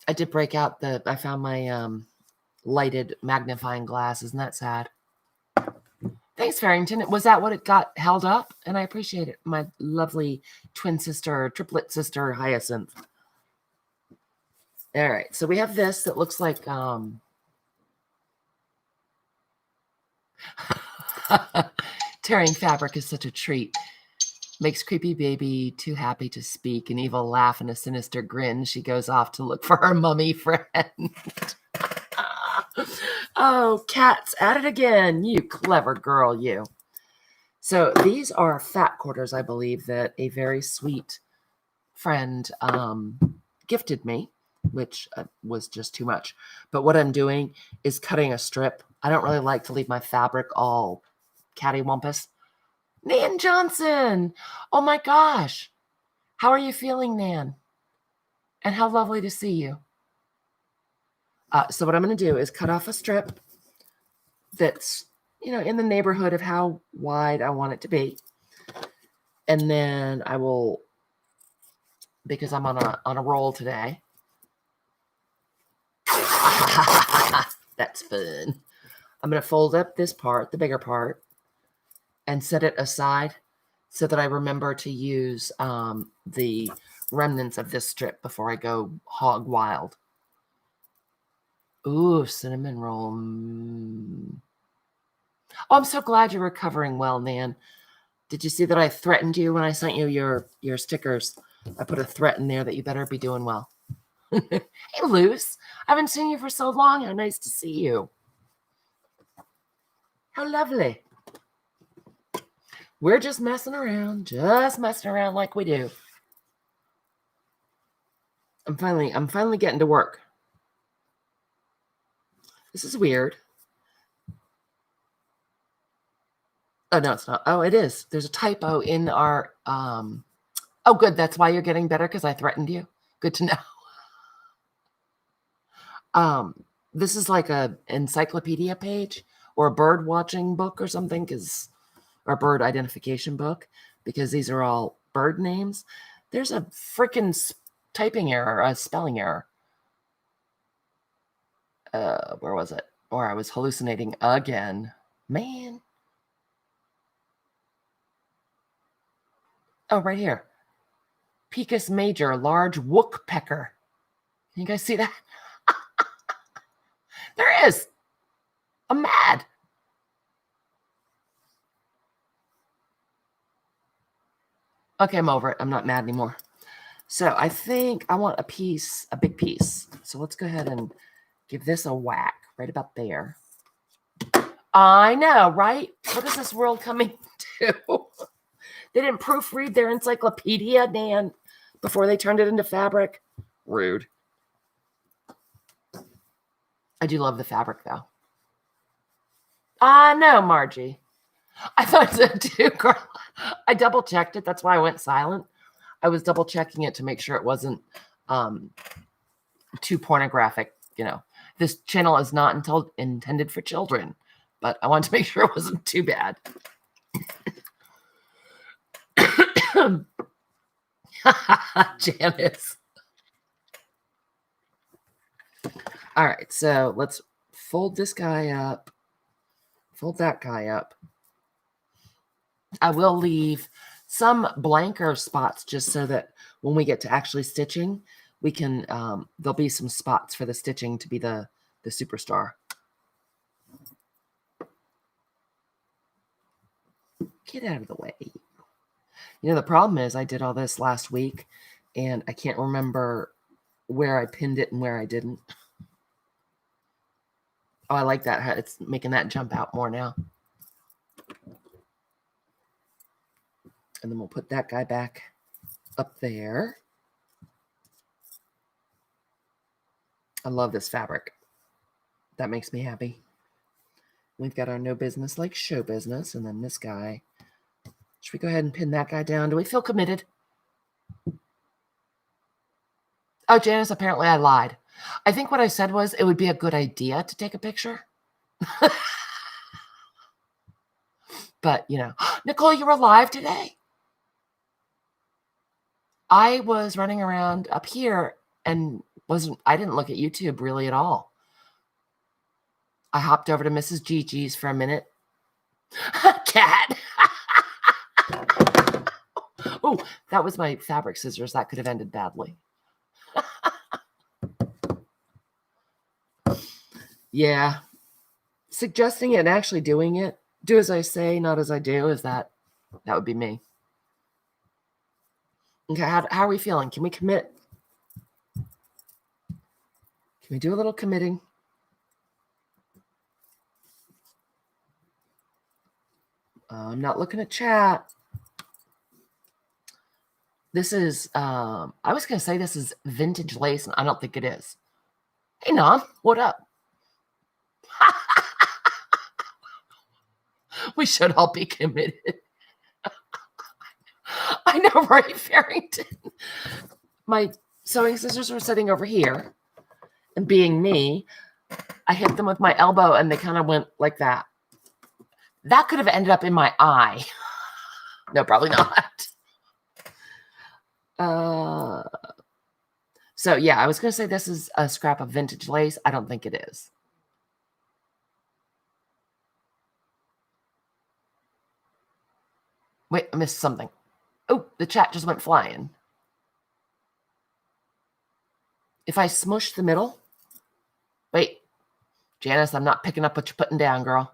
I did break out I found my lighted magnifying glass. Isn't that sad? Thanks, Farrington. Was that what it got held up? And I appreciate it. My lovely twin sister, triplet sister, Hyacinth. All right. So we have this that looks like tearing fabric is such a treat. Makes Creepy Baby too happy to speak. An evil laugh and a sinister grin. She goes off to look for her mummy friend. Oh, cats at it again. You clever girl, you. So these are fat quarters, I believe, that a very sweet friend gifted me, which was just too much. But what I'm doing is cutting a strip. I don't really like to leave my fabric all cattywampus. Nan Johnson. Oh my gosh. How are you feeling, Nan? And how lovely to see you. So what I'm going to do is cut off a strip that's, in the neighborhood of how wide I want it to be. And then I will, because I'm on a roll today. That's fun. I'm going to fold up this part, the bigger part, and set it aside so that I remember to use the remnants of this strip before I go hog wild. Ooh, cinnamon roll. Oh, I'm so glad you're recovering well, Nan. Did you see that I threatened you when I sent you your stickers? I put a threat in there that you better be doing well. Hey, Luce. I haven't seen you for so long. How nice to see you. How lovely. We're just messing around like we do. I'm finally getting to work. This is weird. Oh, no, it's not. Oh, it is. There's a typo in our, oh, good. That's why you're getting better, because I threatened you. Good to know. This is like a encyclopedia page or a bird watching book or something, or bird identification book, because these are all bird names. There's a freaking typing error, a spelling error. Where was it? Or I was hallucinating again. Man. Oh, right here. Picus major, large woodpecker. You guys see that? There is. I'm mad. Okay, I'm over it. I'm not mad anymore. So I think I want a big piece. So let's go ahead and give this a whack right about there. I know, right? What is this world coming to? They didn't proofread their encyclopedia, Dan, before they turned it into fabric. Rude. I do love the fabric, though. No, Margie. I thought so too, Carla. I double checked it. That's why I went silent. I was double checking it to make sure it wasn't too pornographic. This channel is not intended for children. but I wanted to make sure it wasn't too bad. Janice. All right, so let's fold this guy up. Fold that guy up. I will leave some blanker spots just so that when we get to actually stitching, we can, there'll be some spots for the stitching to be the superstar. Get out of the way. You know, the problem is I did all this last week and I can't remember where I pinned it and where I didn't. Oh, I like that. It's making that jump out more now. And then we'll put that guy back up there. I love this fabric. That makes me happy. We've got our no business like show business. And then this guy. Should we go ahead and pin that guy down? Do we feel committed? Oh, Janice, apparently I lied. I think what I said was it would be a good idea to take a picture. But, you know, Nicole, you were live today. I was running around up here and I didn't look at YouTube really at all. I hopped over to Mrs. Gigi's for a minute. Cat. Oh, that was my fabric scissors. That could have ended badly. Yeah. Suggesting it and actually doing it. Do as I say, not as I do. Is that would be me. Okay, how are we feeling? Can we commit? Can we do a little committing? I'm not looking at chat. This is, I was going to say this is vintage lace, and I don't think it is. Hey, Nom, what up? We should all be committed. I know, right, Farrington? My sewing scissors were sitting over here, and being me, I hit them with my elbow, and they kind of went like that. That could have ended up in my eye. No, probably not. So, yeah, I was going to say this is a scrap of vintage lace. I don't think it is. Wait, I missed something. Oh, the chat just went flying. If I smush the middle. Wait, Janice, I'm not picking up what you're putting down, girl.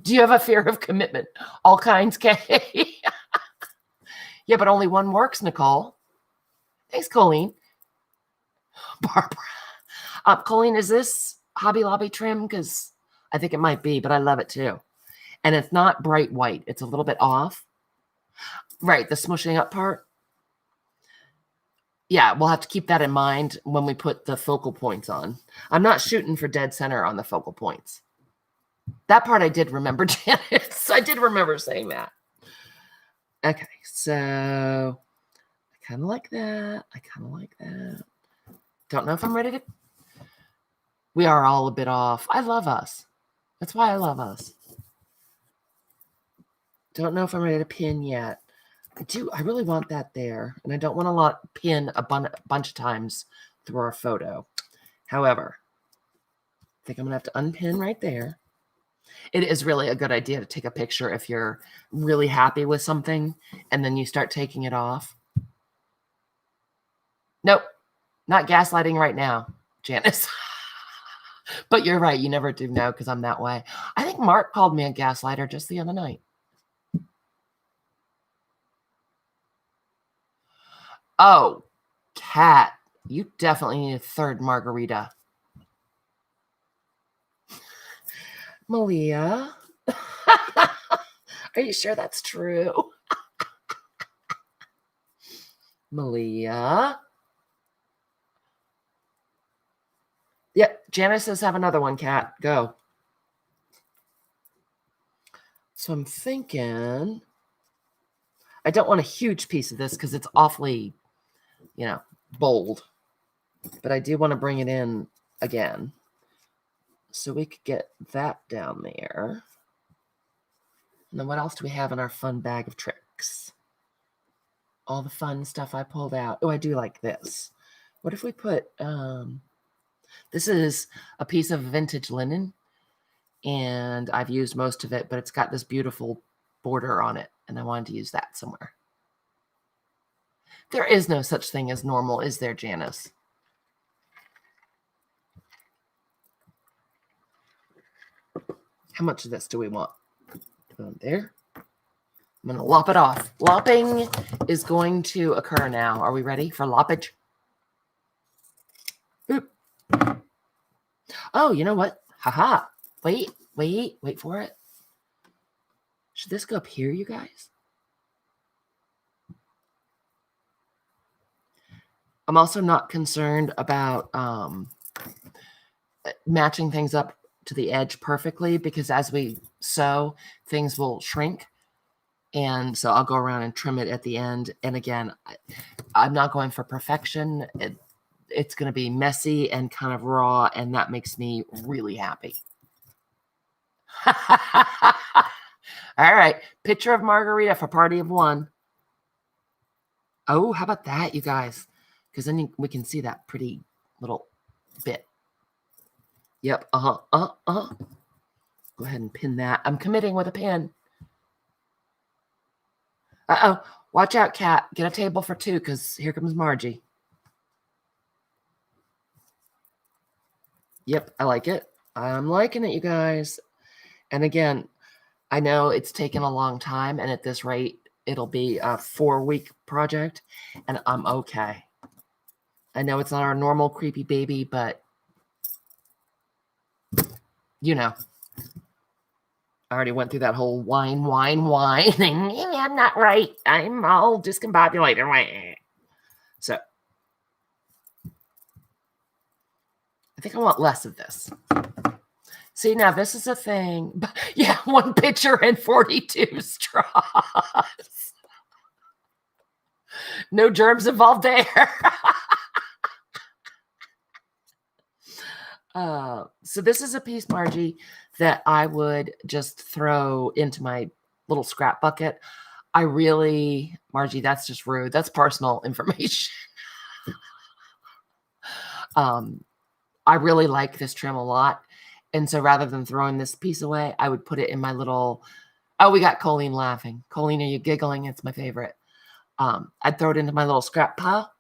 Do you have a fear of commitment? All kinds, Kay. Yeah, but only one works, Nicole. Thanks, Colleen. Barbara. Colleen, is this Hobby Lobby trim? Because I think it might be, but I love it too. And it's not bright white. It's a little bit off. Right, the smushing up part. Yeah, we'll have to keep that in mind when we put the focal points on. I'm not shooting for dead center on the focal points. That part I did remember, Janice. I did remember saying that. Okay, so I kind of like that. I kind of like that. Don't know if I'm ready to. We are all a bit off. I love us. That's why I love us. Don't know if I'm ready to pin yet. I really want that there. And I don't want to pin a bunch of times through our photo. However, I think I'm going to have to unpin right there. It is really a good idea to take a picture if you're really happy with something and then you start taking it off. Nope, not gaslighting right now, Janice. But you're right. You never do know because I'm that way. I think Mark called me a gaslighter just the other night. Oh, Kat, you definitely need a third margarita. Malia, are you sure that's true? Malia. Yep, Janice says have another one, Kat. Go. So I'm thinking, I don't want a huge piece of this because it's awfully, bold. But I do want to bring it in again. So we could get that down there. And then what else do we have in our fun bag of tricks? All the fun stuff I pulled out. Oh, I do like this. What if we put, this is a piece of vintage linen, and I've used most of it, but it's got this beautiful border on it, and I wanted to use that somewhere. There is no such thing as normal, is there, Janice? How much of this do we want? There. I'm going to lop it off. Lopping is going to occur now. Are we ready for loppage? Oop. Oh, you know what? Haha. Wait for it. Should this go up here, you guys? I'm also not concerned about matching things up to the edge perfectly, because as we sew, things will shrink. And so I'll go around and trim it at the end. And again, I'm not going for perfection. It's going to be messy and kind of raw, and that makes me really happy. All right. Picture of margarita for party of one. Oh, how about that, you guys? Because then we can see that pretty little bit. Yep. Go ahead and pin that. I'm committing with a pin. Uh-oh. Watch out, Kat. Get a table for two, because here comes Margie. Yep, I like it. I'm liking it, you guys. And again, I know it's taken a long time, and at this rate, it'll be a 4-week project, and I'm okay. I know it's not our normal creepy baby, but you know. I already went through that whole whine. I'm not right. I'm all discombobulated. So I think I want less of this. See, now this is a thing. Yeah, 1 pitcher and 42 straws. No germs involved there. So this is a piece, Margie, that I would just throw into my little scrap bucket. Margie, that's just rude. That's personal information. I really like this trim a lot. And so rather than throwing this piece away, I would put it in my little, oh, we got Colleen laughing. Colleen, are you giggling? It's my favorite. I'd throw it into my little scrap pile,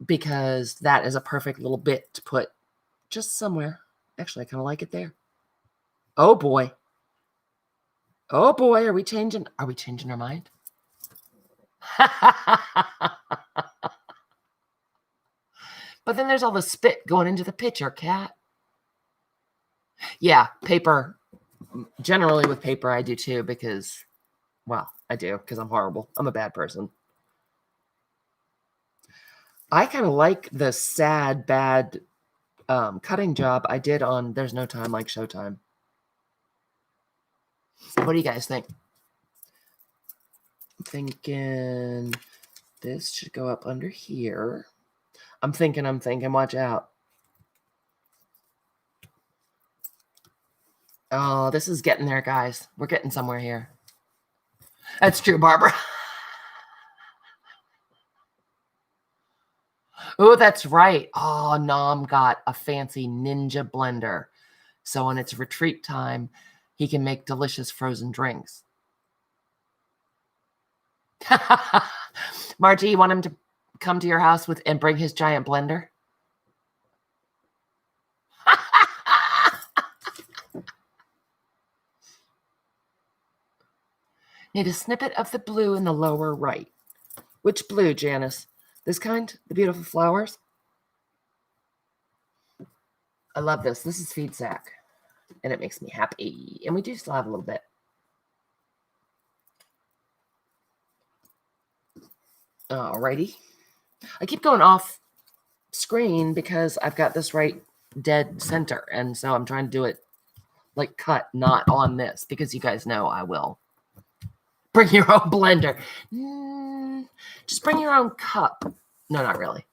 because that is a perfect little bit to put just somewhere. Actually, I kind of like it there. Oh boy. Are we changing our mind? But then there's all the spit going into the pitcher, Kat. Yeah, paper. Generally with paper, I do too, because, well, I do, because I'm horrible. I'm a bad person. I kind of like the sad, bad cutting job I did on There's No Time Like Showtime. What do you guys think? I'm thinking this should go up under here. I'm thinking, watch out. Oh, this is getting there, guys. We're getting somewhere here. That's true, Barbara. Oh, that's right. Oh, Nom got a fancy ninja blender. So when it's retreat time, he can make delicious frozen drinks. Margie, you want him to come to your house and bring his giant blender? Need a snippet of the blue in the lower right. Which blue, Janice? This kind? The beautiful flowers? I love this. This is feed sack. And it makes me happy. And we do still have a little bit. Alrighty. I keep going off screen because I've got this right dead center. And so I'm trying to do it like cut, not on this, because you guys know I will. Bring your own blender. Just bring your own cup. No, not really.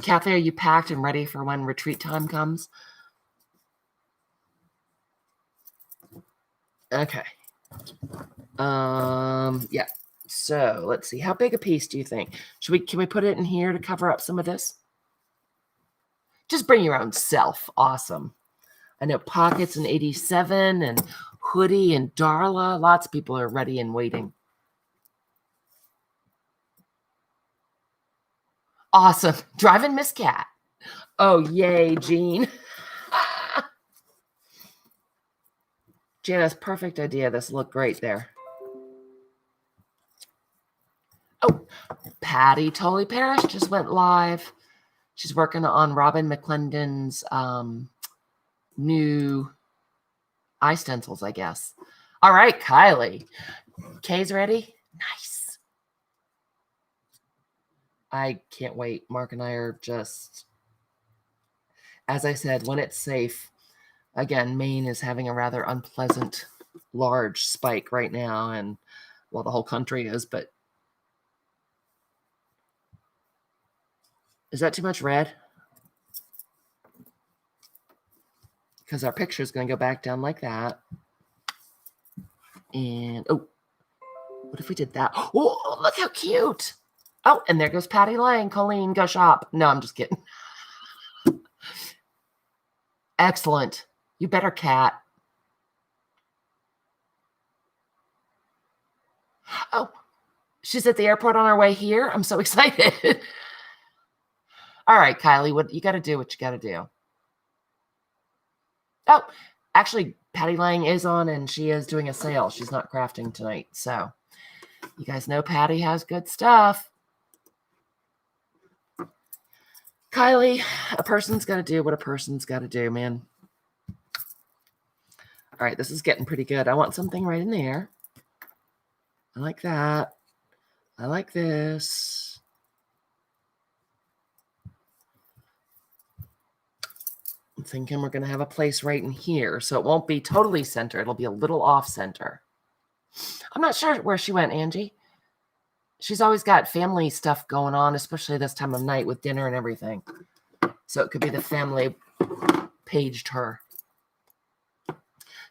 Kathy, are you packed and ready for when retreat time comes? Okay. Yeah. So let's see. How big a piece do you think? Can we put it in here to cover up some of this? Just bring your own self. Awesome. I know pockets in 87 and hoodie and Darla. Lots of people are ready and waiting. Awesome. Driving Miss Cat. Oh, yay, Jean. Jana's perfect idea. This looked great there. Oh, Patty Tolly Parrish just went live. She's working on Robin McClendon's new eye stencils, I guess. All right, Kylie. Kay's ready? Nice. I can't wait. Mark and I are just, as I said, when it's safe. Again, Maine is having a rather unpleasant large spike right now, and well, the whole country is, but is that too much red? Because our picture is going to go back down like that. And, oh, what if we did that? Oh, look how cute. Oh, and there goes Patty Lang. Colleen, go shop. No, I'm just kidding. Excellent. You better, Cat. Oh, she's at the airport on her way here. I'm so excited. All right, Kylie, what you got to do what you got to do. Oh, actually, Patty Lang is on, and she is doing a sale. She's not crafting tonight. So you guys know Patty has good stuff. Kylie, a person's got to do what a person's got to do, man. All right, this is getting pretty good. I want something right in there. I like that. I like this. I'm thinking we're going to have a place right in here, so it won't be totally center. It'll be a little off center. I'm not sure where she went, Angie. She's always got family stuff going on, especially this time of night with dinner and everything. So it could be the family paged her.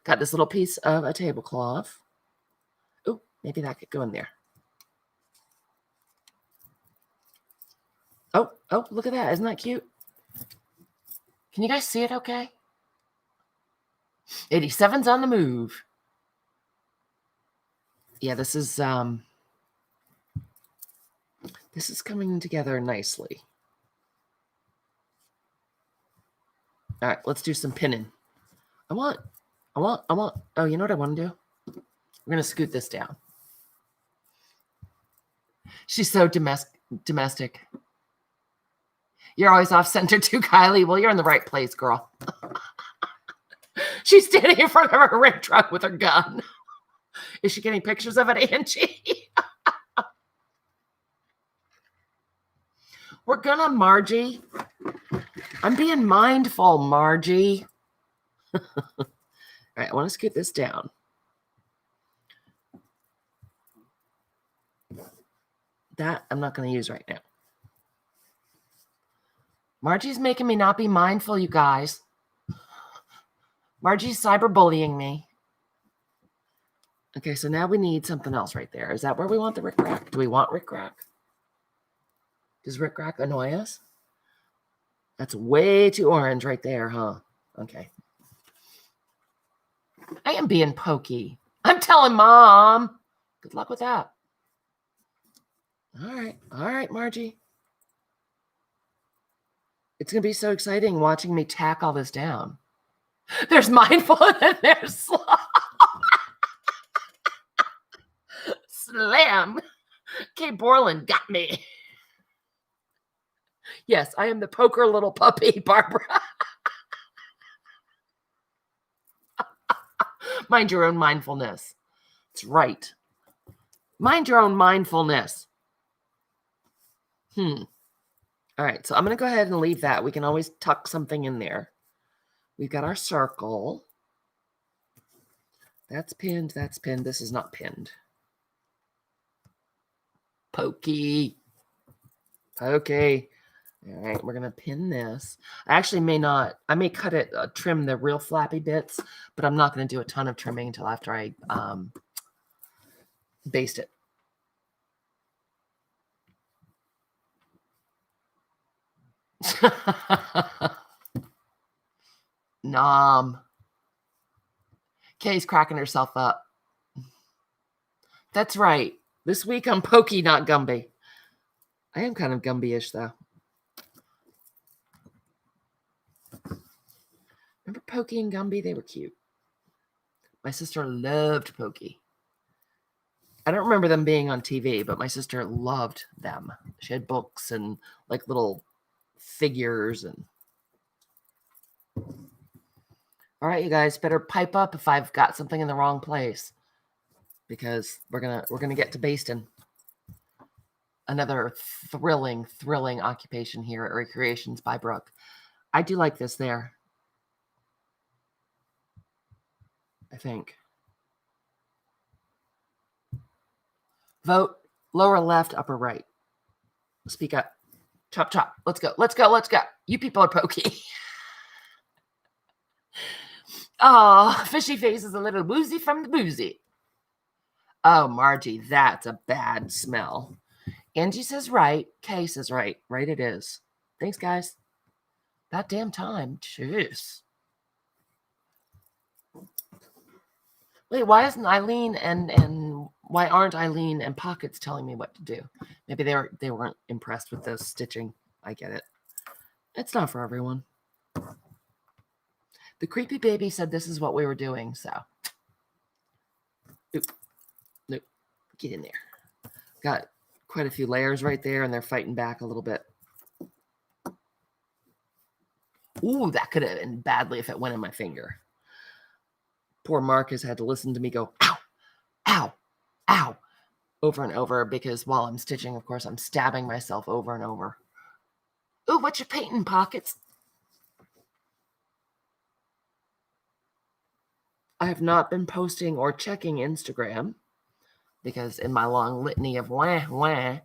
Got this little piece of a tablecloth. Oh, maybe that could go in there. Oh, look at that. Isn't that cute? Can you guys see it okay? 87's on the move. Yeah, this is coming together nicely. All right, let's do some pinning. I want, oh, you know what I want to do? We're going to scoot this down. She's so domestic. You're always off center too, Kylie. Well, you're in the right place, girl. She's standing in front of her red truck with her gun. Is she getting pictures of it, Angie? We're gonna, Margie. I'm being mindful, Margie. All right, I want to scoot this down. That I'm not going to use right now. Margie's making me not be mindful, you guys. Margie's cyberbullying me. Okay, so now we need something else right there. Is that where we want the rickrack? Do we want rickrack? Does rickrack annoy us? That's way too orange right there, huh? Okay. I am being pokey. I'm telling Mom. Good luck with that. All right, Margie. It's going to be so exciting watching me tack all this down. There's mindful and there's slow. Slam. Kay Borland got me. Yes, I am the poker little puppy, Barbara. Mind your own mindfulness. That's right. Mind your own mindfulness. All right, so I'm going to go ahead and leave that. We can always tuck something in there. We've got our circle. That's pinned. That's pinned. This is not pinned. Pokey. Okay. All right, we're going to pin this. I actually I may cut it, trim the real flappy bits, but I'm not going to do a ton of trimming until after I baste it. Nom. Kay's cracking herself up. That's right. This week I'm Pokey, not Gumby. I am kind of Gumby-ish, though. Remember Pokey and Gumby? They were cute. My sister loved Pokey. I don't remember them being on TV, but my sister loved them. She had books and like little figures and... All right, you guys, better pipe up if I've got something in the wrong place, because we're gonna get to basting. Another thrilling occupation here at Recreations by Brooke. I do like this there. I think. Vote lower left, upper right. Speak up. Chop, chop. Let's go. Let's go. Let's go. You people are Pokey. Oh, fishy face is a little woozy from the boozy. Oh, Margie, that's a bad smell. Angie says right. Kay says right. Right it is. Thanks, guys. That damn time. Jeez. Wait, why isn't Eileen and why aren't Eileen and Pockets telling me what to do? Maybe they weren't impressed with the stitching. I get it. It's not for everyone. The creepy baby said this is what we were doing, so. Nope. Get in there. Got quite a few layers right there, and they're fighting back a little bit. Ooh, that could have ended badly if it went in my finger. Poor Marcus had to listen to me go, ow, ow, ow, over and over, because while I'm stitching, of course, I'm stabbing myself over and over. Ooh, what you painting, Pockets? I have not been posting or checking Instagram, because in my long litany of wah, that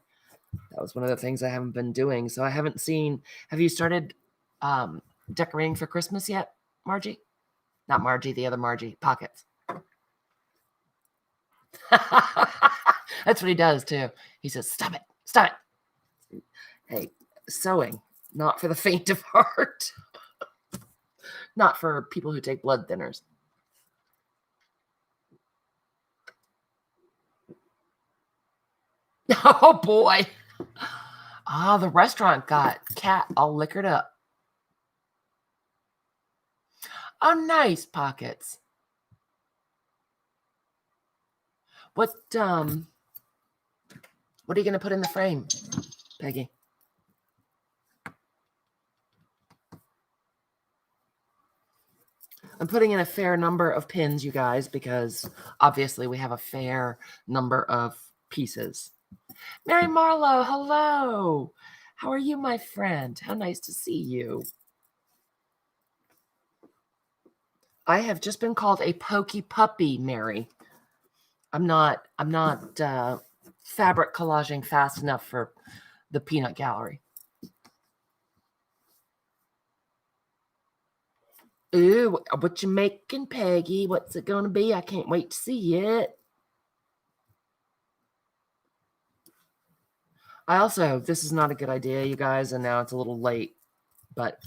was one of the things I haven't been doing. So I haven't seen, have you started decorating for Christmas yet, Margie? Not Margie, the other Margie, Pockets. That's what he does too. He says, stop it, stop it. Hey, sewing, not for the faint of heart. Not for people who take blood thinners. Oh boy. Ah, the restaurant got cat all liquored up. Oh, nice, Pockets. What are you going to put in the frame, Peggy? I'm putting in a fair number of pins, you guys, because obviously we have a fair number of pieces. Mary Marlowe, hello. How are you, my friend? How nice to see you. I have just been called a pokey puppy, Mary. I'm not fabric collaging fast enough for the peanut gallery. Ooh, what you making, Peggy? What's it going to be? I can't wait to see it. This is not a good idea, you guys, and now it's a little late, but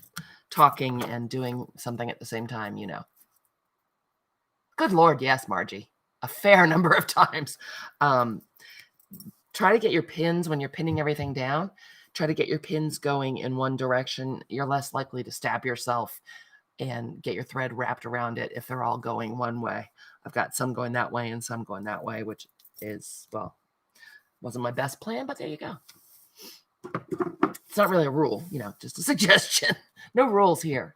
talking and doing something at the same time, you know. Good Lord, yes, Margie. A fair number of times. Try to get your pins when you're pinning everything down. Try to get your pins going in one direction. You're less likely to stab yourself and get your thread wrapped around it if they're all going one way. I've got some going that way and some going that way, which is, well, wasn't my best plan, but there you go. It's not really a rule, you know, just a suggestion. No rules here.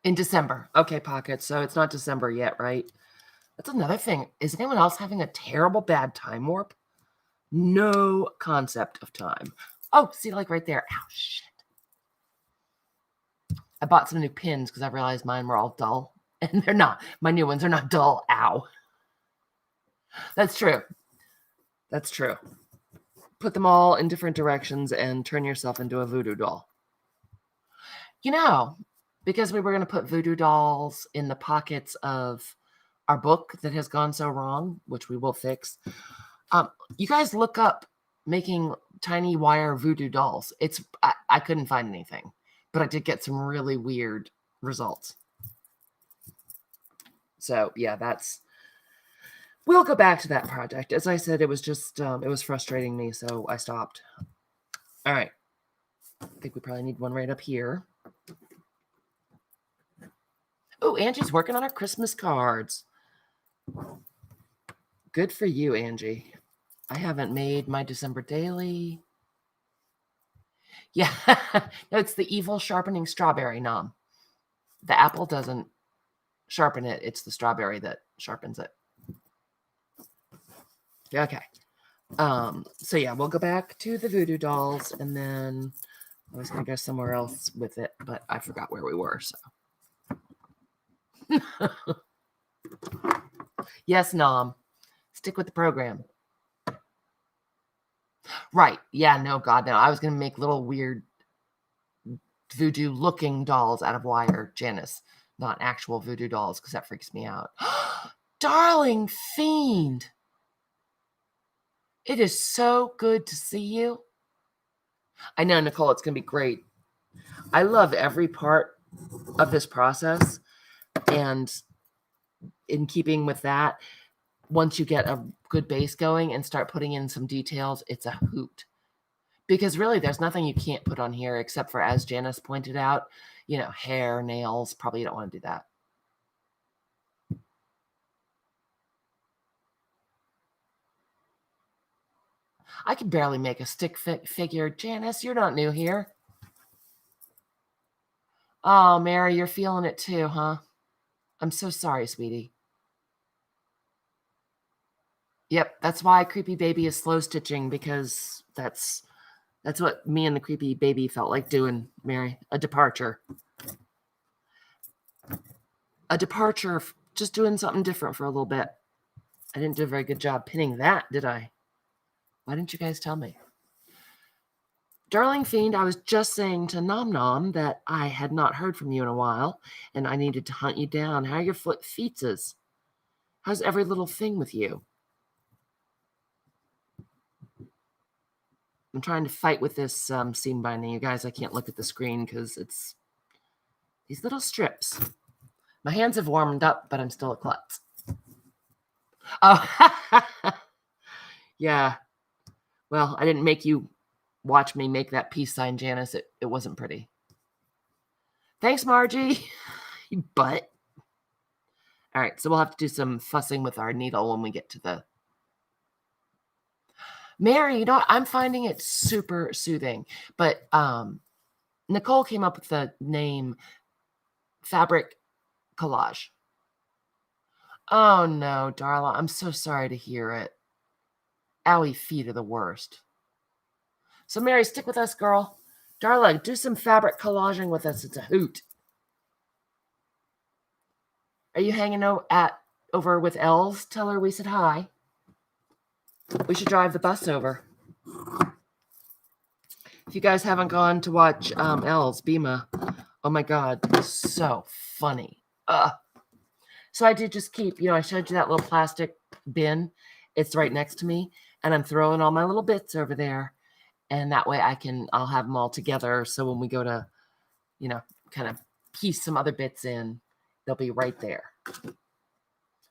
In December. Okay, Pockets. So it's not December yet, right? That's another thing. Is anyone else having a terrible bad time warp? No concept of time. Oh, see, like right there. Ow, shit. I bought some new pins because I realized mine were all dull. And they're not. My new ones are not dull. Ow. That's true. That's true. Put them all in different directions and turn yourself into a voodoo doll. You know, because we were going to put voodoo dolls in the pockets of our book that has gone so wrong, which we will fix. You guys look up making tiny wire voodoo dolls. I couldn't find anything, but I did get some really weird results. So yeah, we'll go back to that project. As I said, it was just, it was frustrating me, so I stopped. All right. I think we probably need one right up here. Oh, Angie's working on her Christmas cards. Good for you, Angie. I haven't made my December daily. Yeah, no, it's the evil sharpening strawberry nom. The apple doesn't sharpen it. It's the strawberry that sharpens it. Okay. So yeah, we'll go back to the voodoo dolls, and then I was going to go somewhere else with it, but I forgot where we were, so. Yes, Nom. Stick with the program. Right. Yeah, no, God, no. I was going to make little weird voodoo-looking dolls out of wire, Janice. Not actual voodoo dolls, because that freaks me out. Darling fiend. It is so good to see you. I know, Nicole, it's going to be great. I love every part of this process. And in keeping with that, once you get a good base going and start putting in some details, it's a hoot. Because really, there's nothing you can't put on here except for, as Janice pointed out, hair, nails. Probably you don't want to do that. I can barely make a stick figure. Janice, you're not new here. Oh, Mary, you're feeling it too, huh? I'm so sorry, sweetie. Yep, that's why Creepy Baby is slow stitching, because that's what me and the Creepy Baby felt like doing, Mary. A departure. Just doing something different for a little bit. I didn't do a very good job pinning that, did I? Why didn't you guys tell me? Darling Fiend, I was just saying to Nom Nom that I had not heard from you in a while, and I needed to hunt you down. How are your feetses? How's every little thing with you? I'm trying to fight with this seam binding. You guys, I can't look at the screen because it's these little strips. My hands have warmed up, but I'm still a klutz. Oh, yeah. Well, I didn't make you watch me make that peace sign, Janice. It wasn't pretty. Thanks, Margie. You butt. All right, so we'll have to do some fussing with our needle when we get to the... Mary, I'm finding it super soothing. But Nicole came up with the name Fabric Collage. Oh, no, Darla. I'm so sorry to hear it. Owie feet are the worst. So, Mary, stick with us, girl. Darla, do some fabric collaging with us. It's a hoot. Are you hanging over with Els? Tell her we said hi. We should drive the bus over. If you guys haven't gone to watch Els, Bima, oh my God, so funny. So I did just keep, I showed you that little plastic bin. It's right next to me, and I'm throwing all my little bits over there. And that way I'll have them all together. So when we go to, kind of piece some other bits in, they'll be right there.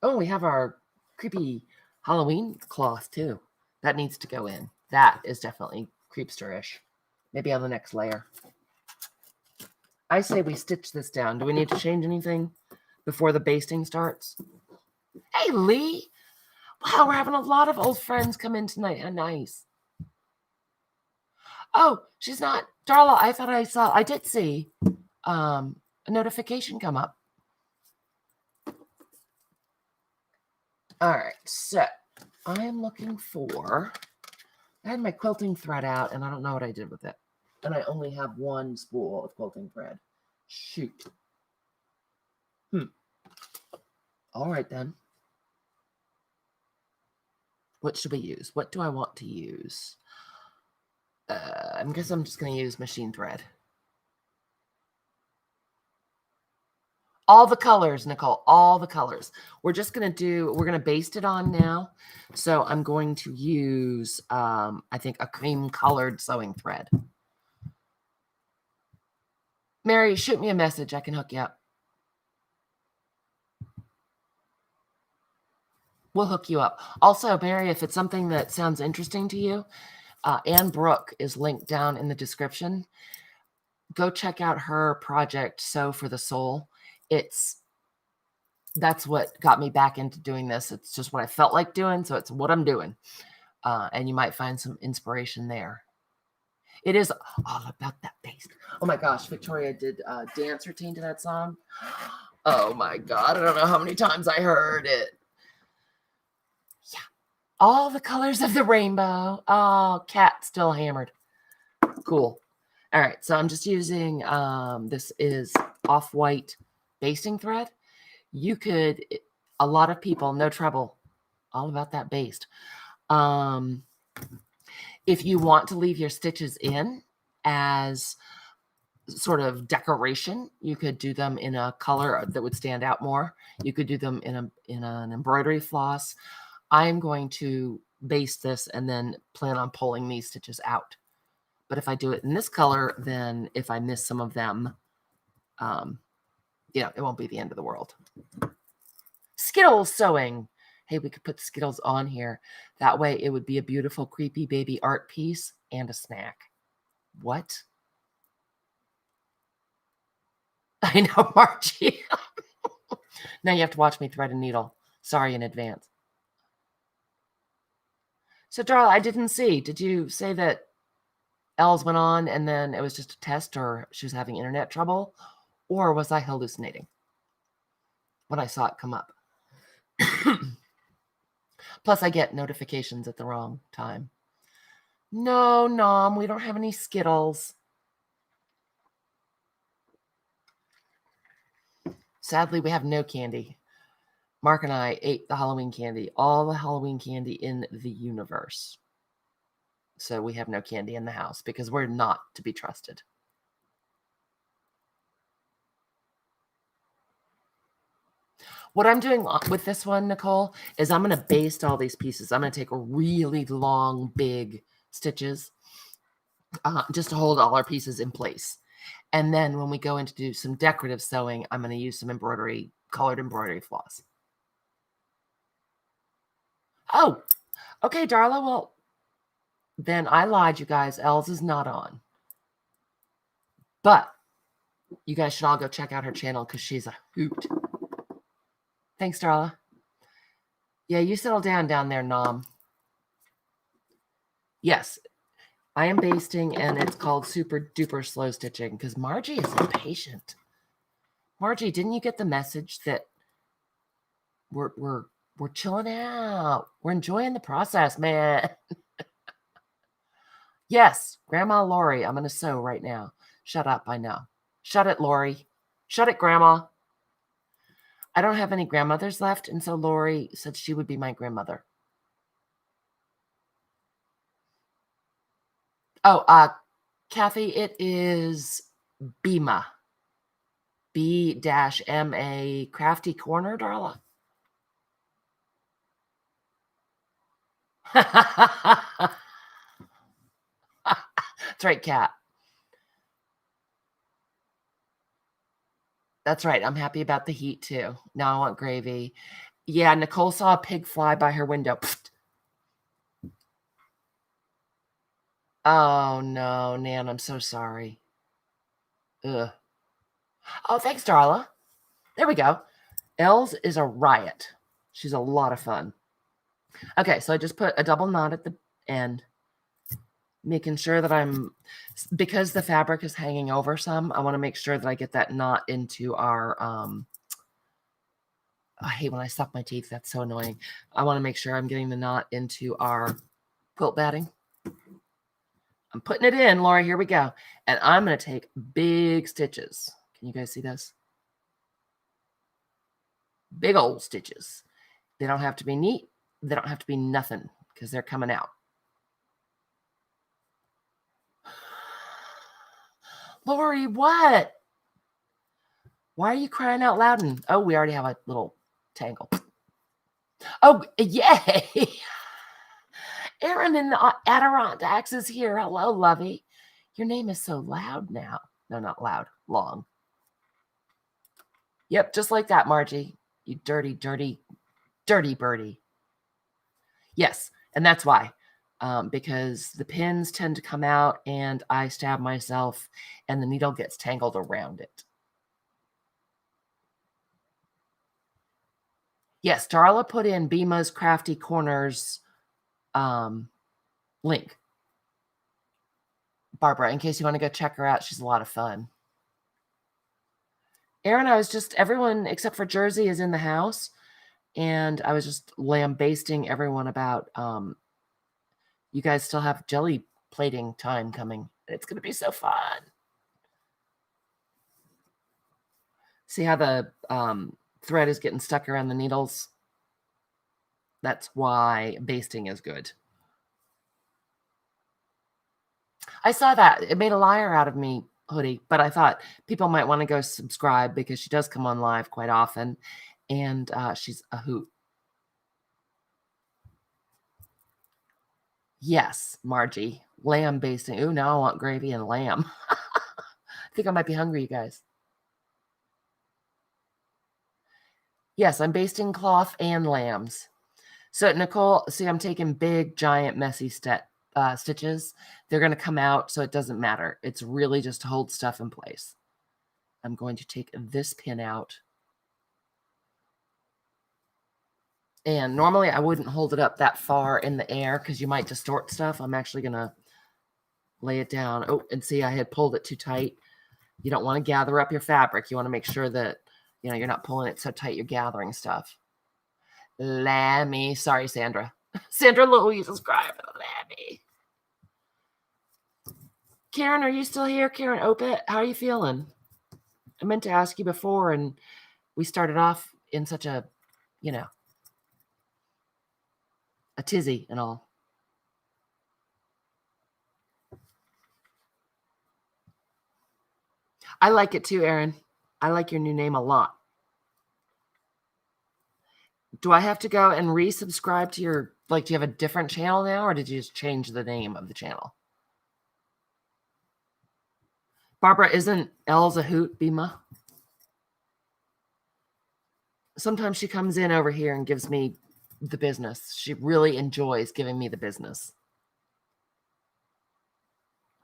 Oh, we have our creepy Halloween cloth too. That needs to go in. That is definitely creepster-ish. Maybe on the next layer. I say we stitch this down. Do we need to change anything before the basting starts? Hey, Lee. Wow, we're having a lot of old friends come in tonight. How nice. Oh, she's not. Darla, I did see a notification come up. All right, so I am looking for... I had my quilting thread out, and I don't know what I did with it. And I only have one spool of quilting thread. Shoot. All right, then. What should we use? What do I want to use? I guess I'm just going to use machine thread. All the colors, Nicole, all the colors. We're going to baste it on now. So I'm going to use, I think, a cream colored sewing thread. Mary, shoot me a message. I can hook you up. We'll hook you up. Also, Mary, if it's something that sounds interesting to you, Anne Brooke is linked down in the description. Go check out her project, Sew for the Soul. That's what got me back into doing this. It's just what I felt like doing, so it's what I'm doing. And you might find some inspiration there. It is all about that bass. Oh my gosh, Victoria did a dance routine to that song. Oh my God, I don't know how many times I heard it. Yeah, all the colors of the rainbow. Oh, cat still hammered. Cool. All right, so I'm just using, this is off-white basting thread. You could, a lot of people, no trouble, all about that baste. If you want to leave your stitches in as sort of decoration, you could do them in a color that would stand out more. You could do them in an embroidery floss. I'm going to baste this and then plan on pulling these stitches out. But if I do it in this color, then if I miss some of them, it won't be the end of the world. Skittles sewing. Hey, we could put Skittles on here. That way it would be a beautiful, creepy baby art piece and a snack. What? I know, Margie. Now you have to watch me thread a needle. Sorry in advance. So, Darla, I didn't see. Did you say that Els went on and then it was just a test, or she was having internet trouble? Or was I hallucinating when I saw it come up? Plus, I get notifications at the wrong time. No, Nom, we don't have any Skittles. Sadly, we have no candy. Mark and I ate the Halloween candy, all the Halloween candy in the universe. So we have no candy in the house because we're not to be trusted. What I'm doing with this one, Nicole, is I'm going to baste all these pieces. I'm going to take really long, big stitches just to hold all our pieces in place. And then when we go in to do some decorative sewing, I'm going to use some colored embroidery floss. Oh, okay, Darla. Well, then I lied, you guys. Els is not on. But you guys should all go check out her channel because she's a hoot. Thanks, Darla. Yeah, you settle down there, Nom. Yes, I am basting, and it's called super duper slow stitching because Margie is impatient. Margie, didn't you get the message that we're chilling out? We're enjoying the process, man. Yes, Grandma Lori, I'm going to sew right now. Shut up, I know. Shut it, Lori. Shut it, Grandma. I don't have any grandmothers left, and so Lori said she would be my grandmother. Oh, Kathy, it is Bima. B-M-A Crafty Corner, Darla. That's right, Kat. That's right. I'm happy about the heat, too. Now I want gravy. Yeah, Nicole saw a pig fly by her window. Pfft. Oh, no, Nan, I'm so sorry. Ugh. Oh, thanks, Darla. There we go. Els is a riot. She's a lot of fun. Okay, so I just put a double knot at the end, making sure that because the fabric is hanging over some, I want to make sure that I get that knot into our, I hate when I suck my teeth. That's so annoying. I want to make sure I'm getting the knot into our quilt batting. I'm putting it in, Laura. Here we go. And I'm going to take big stitches. Can you guys see this? Big old stitches. They don't have to be neat. They don't have to be nothing. because they're coming out. Lori, what? Why are you crying out loud? And oh, we already have a little tangle. Oh, yay. Aaron in the Adirondacks is here. Hello, Lovey. Your name is so loud now. No, not loud. Long. Yep, just like that, Margie. You dirty, dirty, dirty birdie. Yes, and that's why. Because the pins tend to come out and I stab myself and the needle gets tangled around it. Yes, Darla put in Bima's Crafty Corners link. Barbara, in case you want to go check her out, she's a lot of fun. Aaron, everyone except for Jersey is in the house, and I was just lambasting everyone about you guys still have jelly plating time coming. It's going to be so fun. See how the thread is getting stuck around the needles? That's why basting is good. I saw that. It made a liar out of me, Hoodie, but I thought people might want to go subscribe because she does come on live quite often, and she's a hoot. Yes, Margie. Lamb basting. Ooh, now I want gravy and lamb. I think I might be hungry, you guys. Yes, I'm basting cloth and lambs. So, Nicole, see, I'm taking big, giant, messy stitches. They're going to come out, so it doesn't matter. It's really just to hold stuff in place. I'm going to take this pin out. And normally I wouldn't hold it up that far in the air because you might distort stuff. I'm actually going to lay it down. Oh, and see, I had pulled it too tight. You don't want to gather up your fabric. You want to make sure that, you're not pulling it so tight you're gathering stuff. Lammy. Sorry, Sandra. Sandra Louise subscribed. Lammy. Karen, are you still here? Karen Opit, how are you feeling? I meant to ask you before, and we started off in such a tizzy and all. I like it too, Aaron. I like your new name a lot. Do I have to go and resubscribe to your, do you have a different channel now, or did you just change the name of the channel? Barbara, isn't Elle's a hoot, Bima? Sometimes she comes in over here and gives me the business. She really enjoys giving me the business.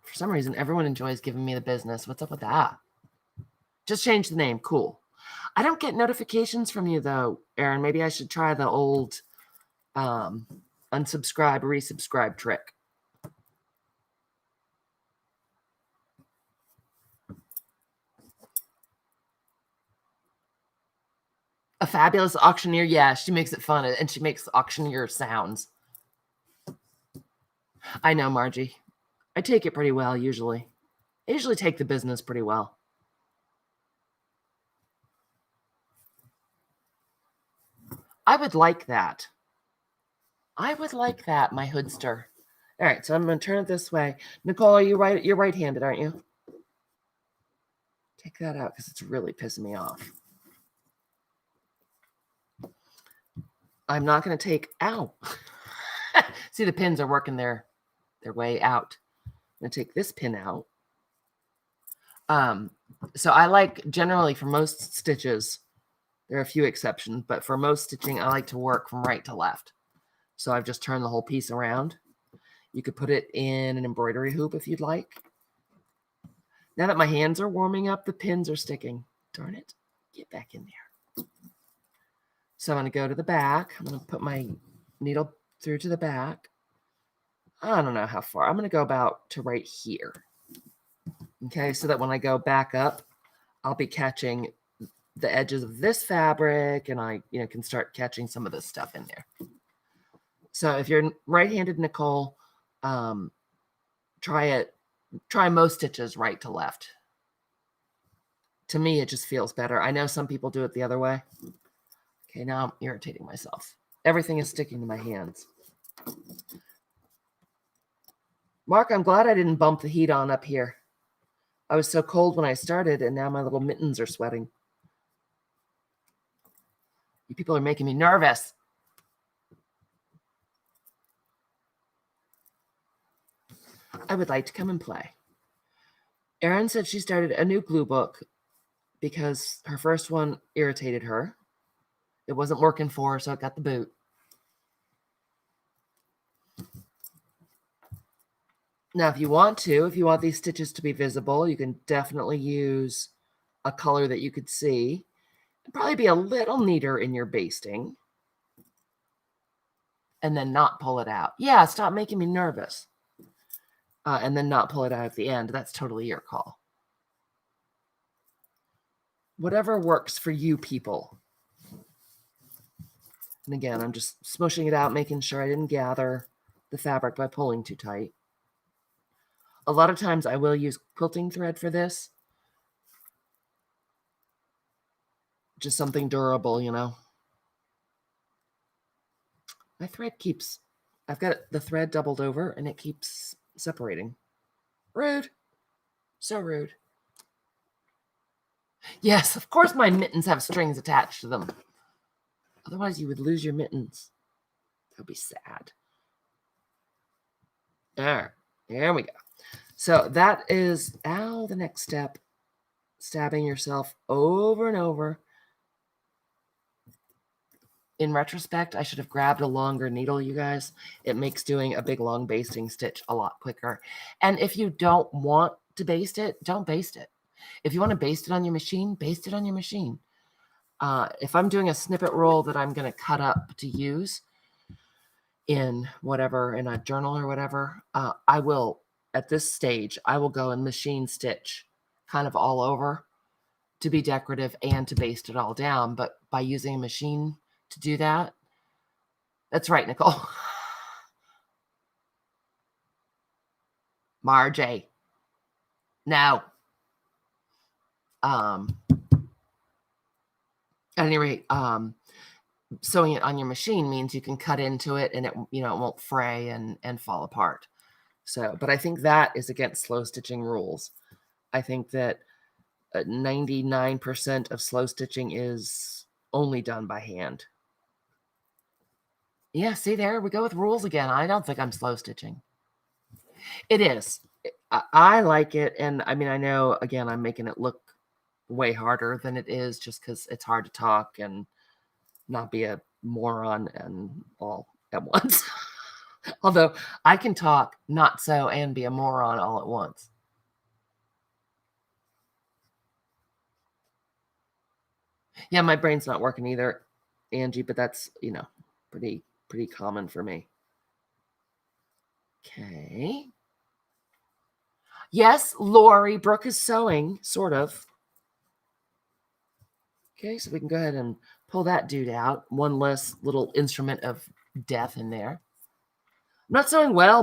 For some reason, everyone enjoys giving me the business. What's up with that? Just change the name. Cool. I don't get notifications from you, though, Aaron. Maybe I should try the old unsubscribe, resubscribe trick. A fabulous auctioneer. Yeah, she makes it fun, and she makes auctioneer sounds. I know, Margie. I take it pretty well, usually. I usually take the business pretty well. I would like that. I would like that, my hoodster. All right, so I'm going to turn it this way. Nicole, are you right? You're right-handed, aren't you? Take that out because it's really pissing me off. I'm not going to take... Ow! See, the pins are working their way out. I'm going to take this pin out. So I like, generally, for most stitches, there are a few exceptions, but for most stitching, I like to work from right to left. So I've just turned the whole piece around. You could put it in an embroidery hoop if you'd like. Now that my hands are warming up, the pins are sticking. Darn it. Get back in there. So I'm going to go to the back. I'm going to put my needle through to the back. I don't know how far. I'm going to go about to right here. Okay, so that when I go back up, I'll be catching the edges of this fabric, and I can start catching some of this stuff in there. So if you're right-handed, Nicole, try most stitches right to left. To me, it just feels better. I know some people do it the other way. Okay, now I'm irritating myself. Everything is sticking to my hands. Mark, I'm glad I didn't bump the heat on up here. I was so cold when I started, and now my little mittens are sweating. You people are making me nervous. I would like to come and play. Erin said she started a new glue book because her first one irritated her. It wasn't working for her, so it got the boot. Now, if you want these stitches to be visible, you can definitely use a color that you could see. It'd probably be a little neater in your basting. And then not pull it out. Yeah, stop making me nervous. And then not pull it out at the end. That's totally your call. Whatever works for you people. And again, I'm just smushing it out, making sure I didn't gather the fabric by pulling too tight. A lot of times I will use quilting thread for this. Just something durable, you know. My thread keeps, I've got the thread doubled over and it keeps separating. Rude. So rude. Yes, of course my mittens have strings attached to them. Otherwise you would lose your mittens. That would be sad. All right, there we go. So that is now the next step. Stabbing yourself over and over. In retrospect, I should have grabbed a longer needle, you guys. It makes doing a big long basting stitch a lot quicker. And if you don't want to baste it, don't baste it. If you want to baste it on your machine, baste it on your machine. If I'm doing a snippet roll that I'm going to cut up to use in whatever, in a journal or whatever, I will, at this stage, I will go and machine stitch kind of all over to be decorative and to baste it all down. But by using a machine to do that, that's right, Nicole. Marjay. No. At any rate, sewing it on your machine means you can cut into it and it, you know, it won't fray and fall apart. So, but I think that is against slow stitching rules. I think that 99% of slow stitching is only done by hand. Yeah, see, there we go with rules again. I don't think I'm slow stitching. It is. I like it. And I mean, I know, again, I'm making it look way harder than it is just because it's hard to talk and not be a moron and all at once. Although I can talk not so and be a moron all at once. Yeah, my brain's not working either, Angie, but that's, you know, pretty common for me. Okay. Yes, Lori, Brooke is sewing, sort of. Okay, so we can go ahead and pull that dude out. One less little instrument of death in there. I'm not sewing well,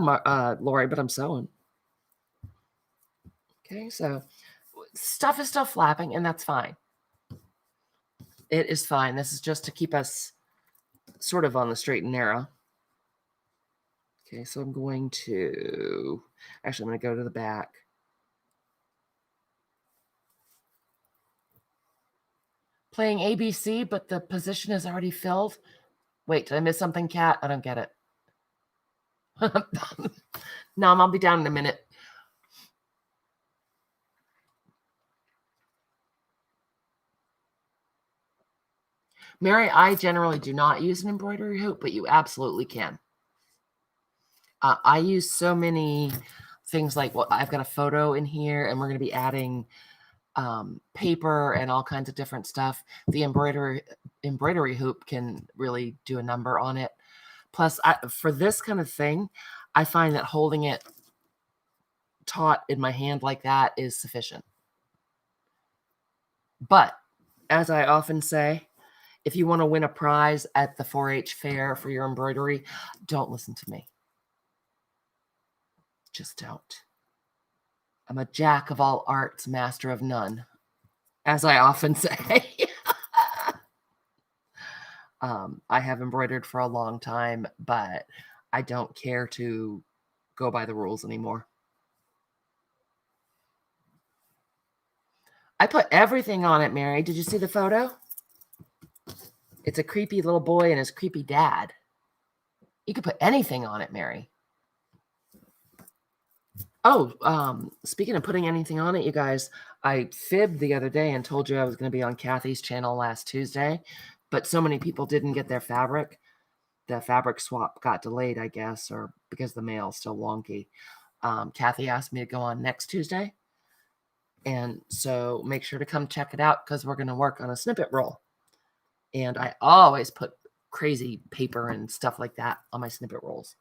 Lori, but I'm sewing. Okay, so stuff is still flapping, and that's fine. It is fine. This is just to keep us sort of on the straight and narrow. Okay, so I'm going to go to the back. Playing ABC, but the position is already filled. Wait, did I miss something, Kat? I don't get it. No, I'll be down in a minute. Mary, I generally do not use an embroidery hoop, but you absolutely can. I use so many things like, well, I've got a photo in here, and we're going to be adding paper and all kinds of different stuff. The embroidery hoop can really do a number on it. Plus, for this kind of thing, I find that holding it taut in my hand like that is sufficient. But as I often say, if you want to win a prize at the 4-H fair for your embroidery, don't listen to me. Just don't. I'm a jack of all arts, master of none, as I often say. I have embroidered for a long time, but I don't care to go by the rules anymore. I put everything on it, Mary. Did you see the photo? It's a creepy little boy and his creepy dad. You could put anything on it, Mary. Oh, speaking of putting anything on it, you guys, I fibbed the other day and told you I was going to be on Kathy's channel last Tuesday, but so many people didn't get their fabric. The fabric swap got delayed, I guess, or because the mail's still wonky. Kathy asked me to go on next Tuesday. And so make sure to come check it out because we're going to work on a snippet roll. And I always put crazy paper and stuff like that on my snippet rolls.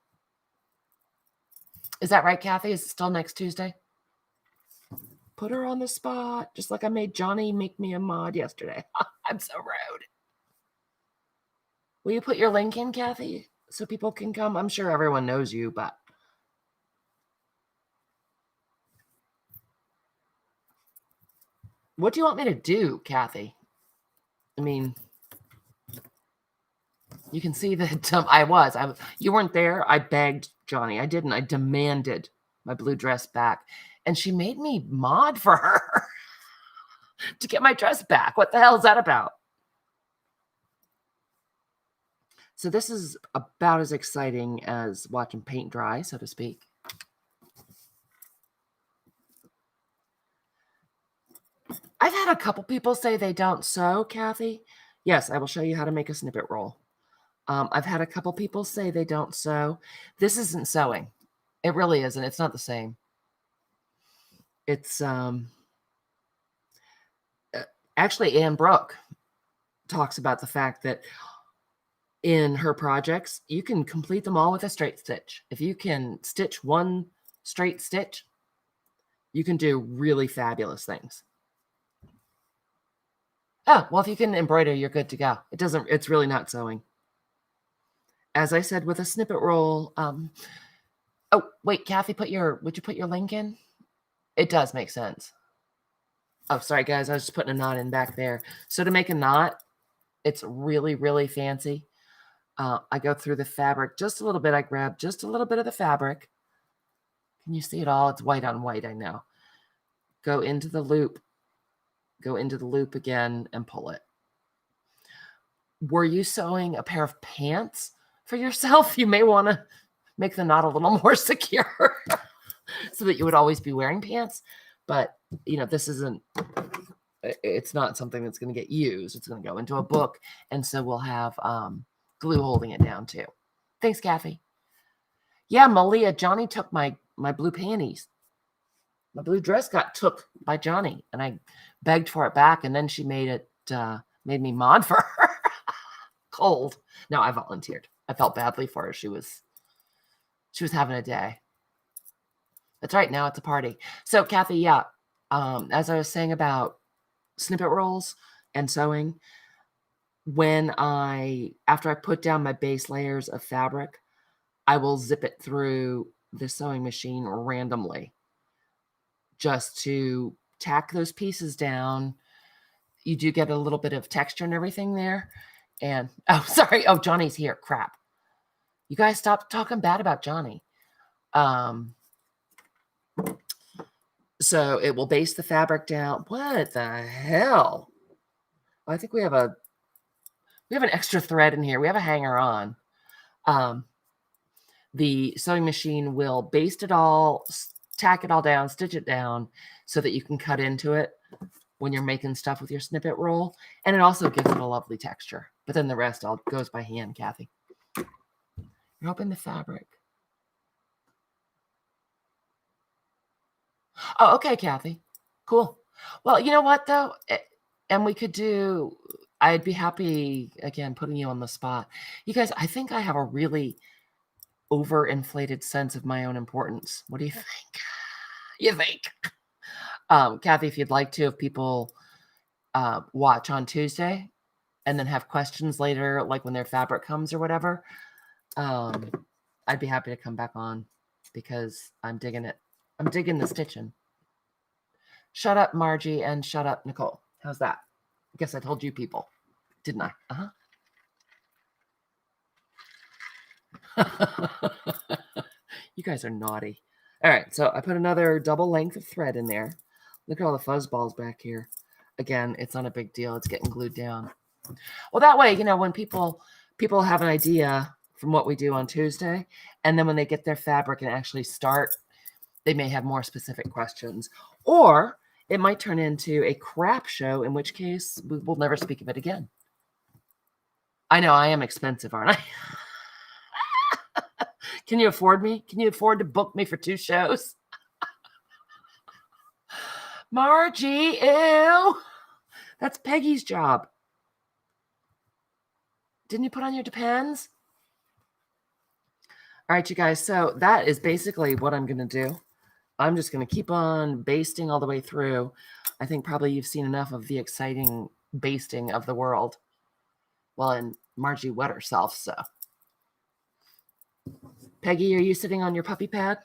Is that right, Kathy? Is it still next Tuesday? Put her on the spot, just like I made Johnny make me a mod yesterday. I'm so rude. Will you put your link in, Kathy, so people can come? I'm sure everyone knows you, but... What do you want me to do, Kathy? I mean... You can see that you weren't there. I begged Johnny. I didn't. I demanded my blue dress back. And she made me mod for her to get my dress back. What the hell is that about? So this is about as exciting as watching paint dry, so to speak. I've had a couple people say they don't sew, Kathy. Yes, I will show you how to make a snippet roll. I've had a couple people say they don't sew. This isn't sewing. It really isn't. It's not the same. It's actually Anne Brooke talks about the fact that in her projects, you can complete them all with a straight stitch. If you can stitch one straight stitch, you can do really fabulous things. Oh, well, if you can embroider, you're good to go. It's really not sewing. As I said, with a snippet roll, oh, wait, Kathy, would you put your link in? It does make sense. Oh, sorry, guys. I was just putting a knot in back there. So to make a knot, it's really, really fancy. I go through the fabric just a little bit. I grab just a little bit of the fabric. Can you see it all? It's white on white, I know. Go into the loop. Go into the loop again and pull it. Were you sewing a pair of pants for yourself? You may want to make the knot a little more secure so that you would always be wearing pants. But, it's not something that's going to get used. It's going to go into a book. And so we'll have glue holding it down too. Thanks, Kathy. Yeah, Malia, Johnny took my blue panties. My blue dress got took by Johnny, and I begged for it back, and then she made me mod for her. Cold. No, I volunteered. I felt badly for her. She was having a day. That's right. Now it's a party. So, Kathy, yeah, as I was saying about snippet rolls and sewing, after I put down my base layers of fabric, I will zip it through the sewing machine randomly just to tack those pieces down. You do get a little bit of texture and everything there. And, oh, sorry. Oh, Johnny's here. Crap. You guys stop talking bad about Johnny. So it will base the fabric down. What the hell? I think we have an extra thread in here. We have a hanger on. The sewing machine will baste it all, tack it all down, stitch it down so that you can cut into it when you're making stuff with your snippet roll. And it also gives it a lovely texture. But then the rest all goes by hand, Kathy. You're opening the fabric. Oh, okay, Kathy. Cool. Well, you know what, though? And we could I'd be happy, again, putting you on the spot. You guys, I think I have a really overinflated sense of my own importance. What do you think? You think? Kathy, if you'd like to, if people watch on Tuesday and then have questions later, like when their fabric comes or whatever, I'd be happy to come back on because I'm digging it. I'm digging the stitching. Shut up, Margie, and shut up, Nicole. How's that? I guess I told you people, didn't I? You guys are naughty. All right, so I put another double length of thread in there. Look at all the fuzz balls back here. Again, it's not a big deal. It's getting glued down. Well, that way, when people have an idea from what we do on Tuesday, and then when they get their fabric and actually start, they may have more specific questions. Or it might turn into a crap show, in which case we will never speak of it again. I know I am expensive, aren't I? Can you afford me? Can you afford to book me for 2 shows? Margie, ew. That's Peggy's job. Didn't you put on your Depends? All right, you guys. So that is basically what I'm going to do. I'm just going to keep on basting all the way through. I think probably you've seen enough of the exciting basting of the world. Well, and Margie wet herself, so. Peggy, are you sitting on your puppy pad?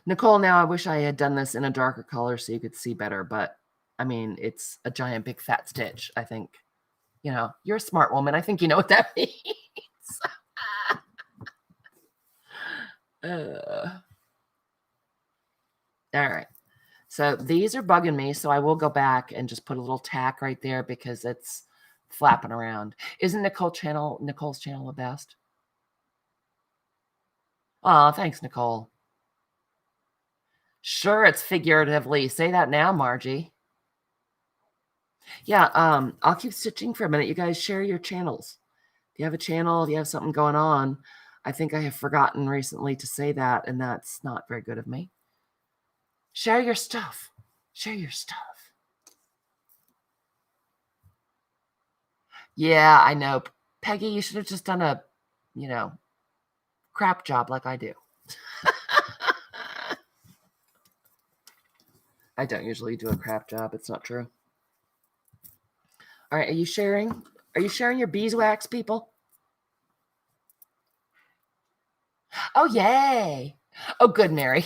Nicole, now I wish I had done this in a darker color so you could see better, but I mean, it's a giant big fat stitch, I think. You're a smart woman. I think you know what that means. All right. So these are bugging me, so I will go back and just put a little tack right there because it's flapping around. Isn't Nicole's channel the best? Oh, thanks, Nicole. Sure, it's figuratively. Say that now, Margie. Yeah, I'll keep stitching for a minute. You guys share your channels. If you have a channel, if you have something going on, I think I have forgotten recently to say that, and that's not very good of me. Share your stuff. Share your stuff. Yeah, I know. Peggy, you should have just done a, crap job like I do. I don't usually do a crap job. It's not true. All right, are you sharing? Are you sharing your beeswax, people? Oh, yay. Oh, good, Mary.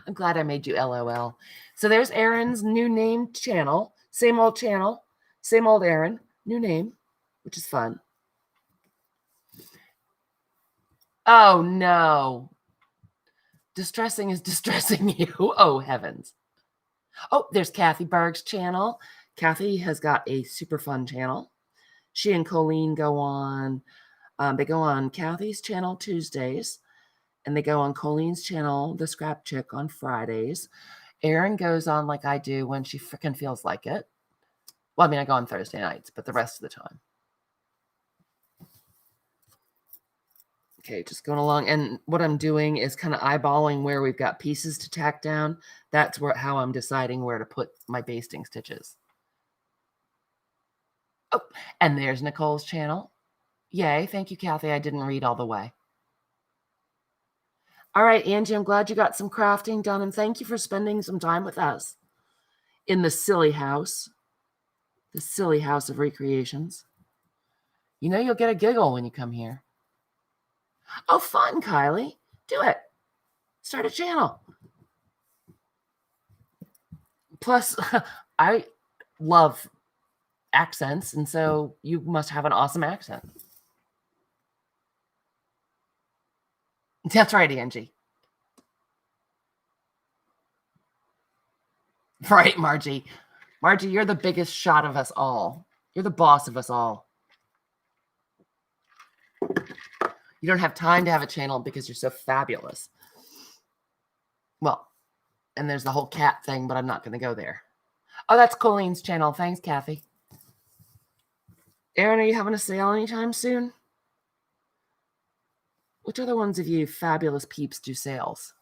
I'm glad I made you LOL. So there's Erin's new name channel. Same old Erin. New name, which is fun. Oh, no. Distressing is distressing you. Oh, heavens. Oh, there's Kathy Berg's channel. Kathy has got a super fun channel. She and Colleen go on. They go on Kathy's channel Tuesdays, and they go on Colleen's channel, The Scrap Chick, on Fridays. Erin goes on like I do when she freaking feels like it. Well, I mean, I go on Thursday nights, but the rest of the time. Okay, just going along. And what I'm doing is kind of eyeballing where we've got pieces to tack down. That's how I'm deciding where to put my basting stitches. Oh, and there's Nicole's channel. Yay, thank you, Kathy. I didn't read all the way. All right, Angie, I'm glad you got some crafting done, and thank you for spending some time with us in the silly house of recreations. You'll get a giggle when you come here. Oh, fun, Kylie. Do it. Start a channel. Plus, I love accents, and so you must have an awesome accent. That's right, Angie. Right, Margie. Margie, you're the biggest shot of us all. You're the boss of us all. You don't have time to have a channel because you're so fabulous. Well, and there's the whole cat thing, but I'm not going to go there. Oh, that's Colleen's channel. Thanks, Kathy. Erin, are you having a sale anytime soon? Which other ones of you fabulous peeps do sales?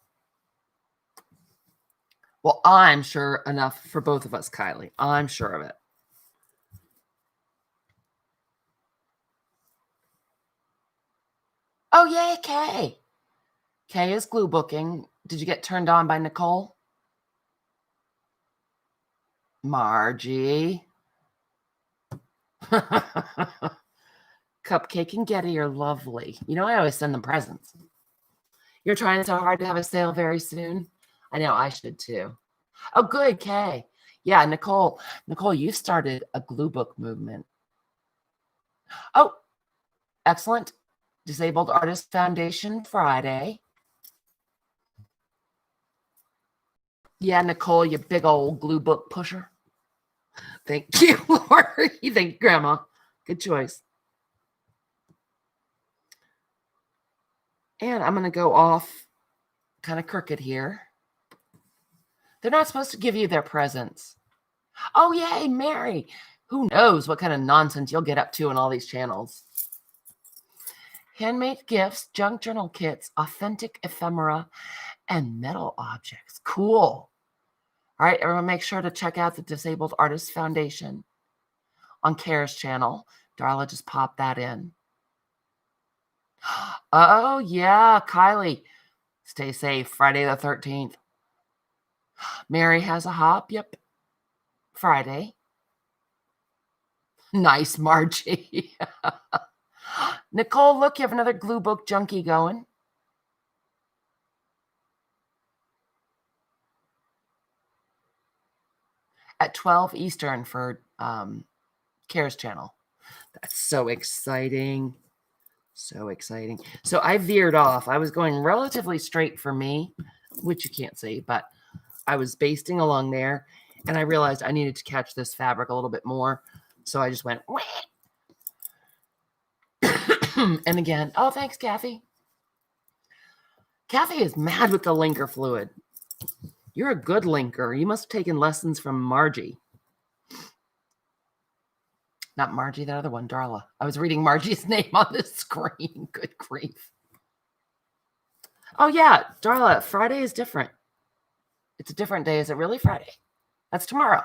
Well, I'm sure enough for both of us, Kylie. I'm sure of it. Oh, yay, Kay. Kay is glue booking. Did you get turned on by Nicole? Margie. Cupcake and Getty are lovely. I always send them presents. You're trying so hard to have a sale very soon. I know, I should too. Oh, good, Kay. Yeah, Nicole, you started a glue book movement. Oh, excellent. Disabled Artist Foundation Friday. Yeah, Nicole, you big old glue book pusher. Thank you, Lori. Thank you, Grandma. Good choice. And I'm going to go off kind of crooked here. They're not supposed to give you their presents. Oh, yay, Mary. Who knows what kind of nonsense you'll get up to on all these channels. Handmade gifts, junk journal kits, authentic ephemera, and metal objects. Cool. All right, everyone make sure to check out the Disabled Artists Foundation on Kara's channel. Darla just popped that in. Oh, yeah, Kylie. Stay safe. Friday the 13th. Mary has a hop. Yep. Friday. Nice, Margie. Nicole, look, you have another glue book junkie going. At 12 Eastern for Kara's channel. That's so exciting. So exciting. So I veered off. I was going relatively straight for me, which you can't see, but I was basting along there, and I realized I needed to catch this fabric a little bit more. So I just went, and again, oh, thanks, Kathy. Kathy is mad with the linker fluid. You're a good linker. You must have taken lessons from Margie. Not Margie, that other one, Darla. I was reading Margie's name on the screen. Good grief. Oh, yeah, Darla, Friday is different. It's a different day. Is it really Friday? That's tomorrow.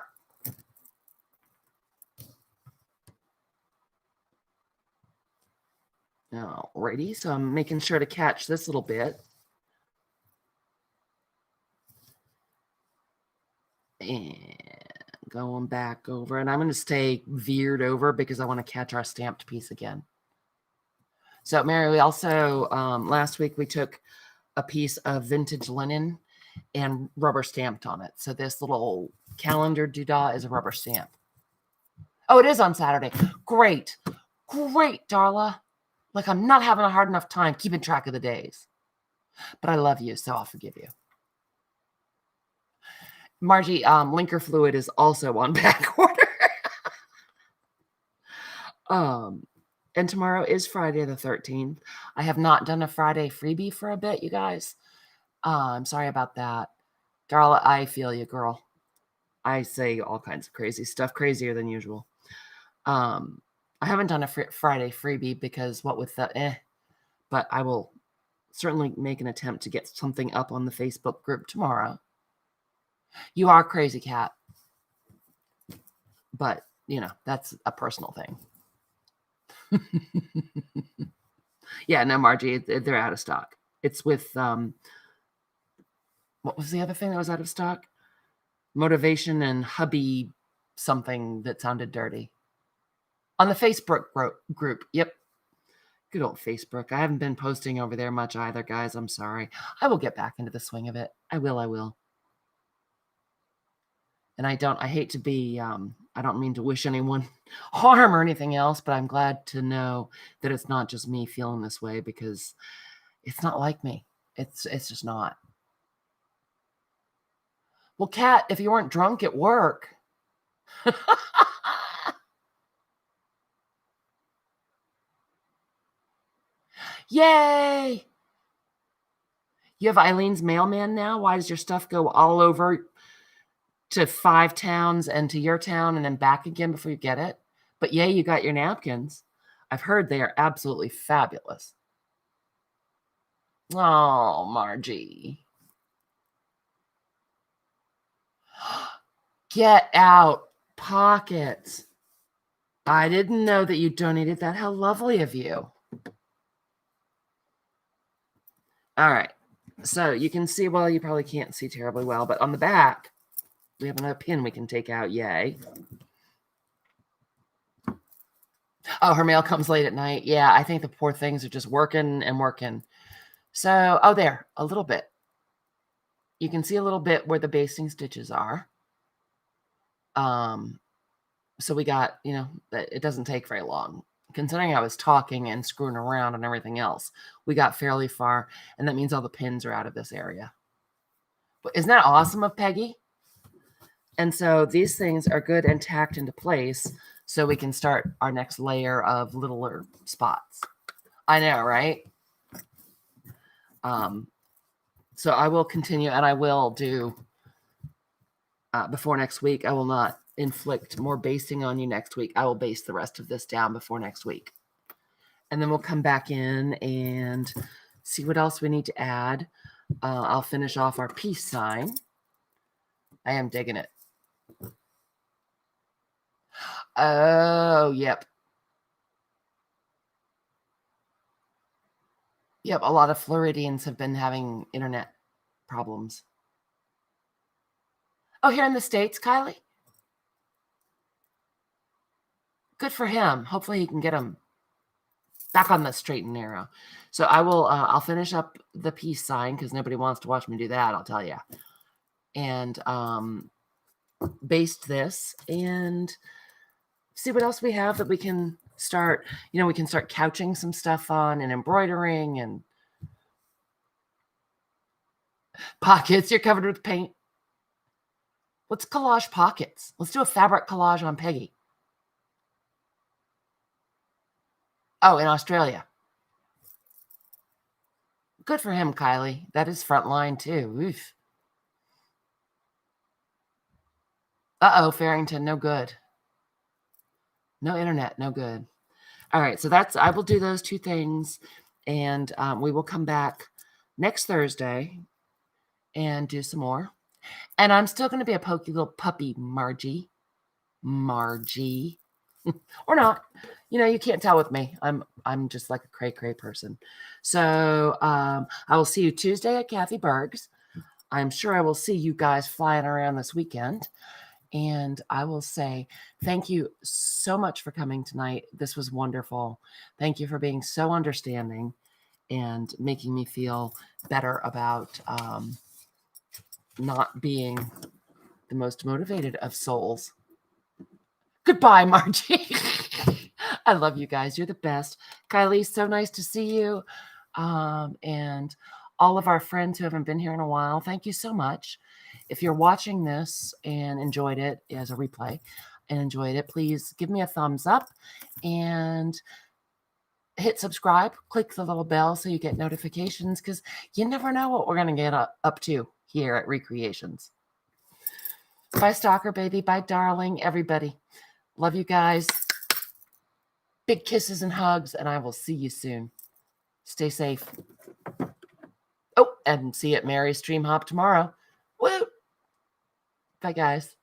Alrighty, so I'm making sure to catch this little bit. And going back over, and I'm going to stay veered over because I want to catch our stamped piece again. So, Mary, we also, last week we took a piece of vintage linen and rubber stamped on it. So this little calendar doodah is a rubber stamp. Oh, it is on Saturday. Great. Great, Darla. Like I'm not having a hard enough time keeping track of the days. But I love you, so I'll forgive you. Margie, linker fluid is also on back order. And tomorrow is Friday the 13th. I have not done a Friday freebie for a bit, you guys. I'm sorry about that. Darla, I feel you, girl. I say all kinds of crazy stuff, crazier than usual. I haven't done a Friday freebie because what with the but I will certainly make an attempt to get something up on the Facebook group tomorrow. You are crazy, Cat. But, you know, that's a personal thing. Yeah, no, Margie, they're out of stock. It's with, what was the other thing that was out of stock? Motivation and hubby something that sounded dirty. On the Facebook group. Yep. Good old Facebook. I haven't been posting over there much either, guys. I'm sorry. I will get back into the swing of it. I will. And I hate to be, I don't mean to wish anyone harm or anything else, but I'm glad to know that it's not just me feeling this way because it's not like me. It's just not. Well, Kat, if you weren't drunk at work. Yay! You have Eileen's mailman now? Why does your stuff go all over to 5 towns and to your town and then back again before you get it? But yay, you got your napkins. I've heard they are absolutely fabulous. Oh, Margie. Get out pockets. I didn't know that you donated that. How lovely of you. All right. So you can see, well, you probably can't see terribly well, but on the back, we have another pin we can take out. Yay. Oh, her mail comes late at night. Yeah, I think the poor things are just working and working. So, oh, there, a little bit. You can see a little bit where the basting stitches are. So we got, you know, it doesn't take very long considering I was talking and screwing around and everything else, we got fairly far, and that means all the pins are out of this area. But isn't that awesome of Peggy? And so these things are good and tacked into place so we can start our next layer of littler spots. I know, right? So I will continue, and I will do before next week. I will not inflict more basting on you next week. I will base the rest of this down before next week. And then we'll come back in and see what else we need to add. I'll finish off our peace sign. I am digging it. Oh, yep. Yep, a lot of Floridians have been having internet problems. Oh, here in the States, Kylie? Good for him. Hopefully he can get him back on the straight and narrow. So I will, I'll finish up the peace sign because nobody wants to watch me do that, I'll tell you. And baste this and see what else we have that we can start, we can start couching some stuff on and embroidering and pockets. You're covered with paint. Let's collage pockets. Let's do a fabric collage on Peggy. Oh, in Australia. Good for him, Kylie. That is frontline too. Oof. Uh-oh, Farrington, no good. No internet, no good. All right, so I will do those two things, and we will come back next Thursday and do some more. And I'm still going to be a pokey little puppy, Margie. Or not. You can't tell with me. I'm just like a cray-cray person. So I will see you Tuesday at Kathy Berg's. I'm sure I will see you guys flying around this weekend. And I will say thank you so much for coming tonight. This was wonderful. Thank you for being so understanding and making me feel better about not being the most motivated of souls. Goodbye, Margie. I love you guys. You're the best. Kylie, so nice to see you. And all of our friends who haven't been here in a while, thank you so much. If you're watching this and enjoyed it as a replay and enjoyed it, please give me a thumbs up and hit subscribe. Click the little bell so you get notifications because you never know what we're going to get up to here at Recreations. Bye, Stalker Baby. Bye, darling. Everybody. Love you guys. Big kisses and hugs, and I will see you soon. Stay safe. Oh, and see you at Mary's Stream Hop tomorrow. Woo! Bye, guys.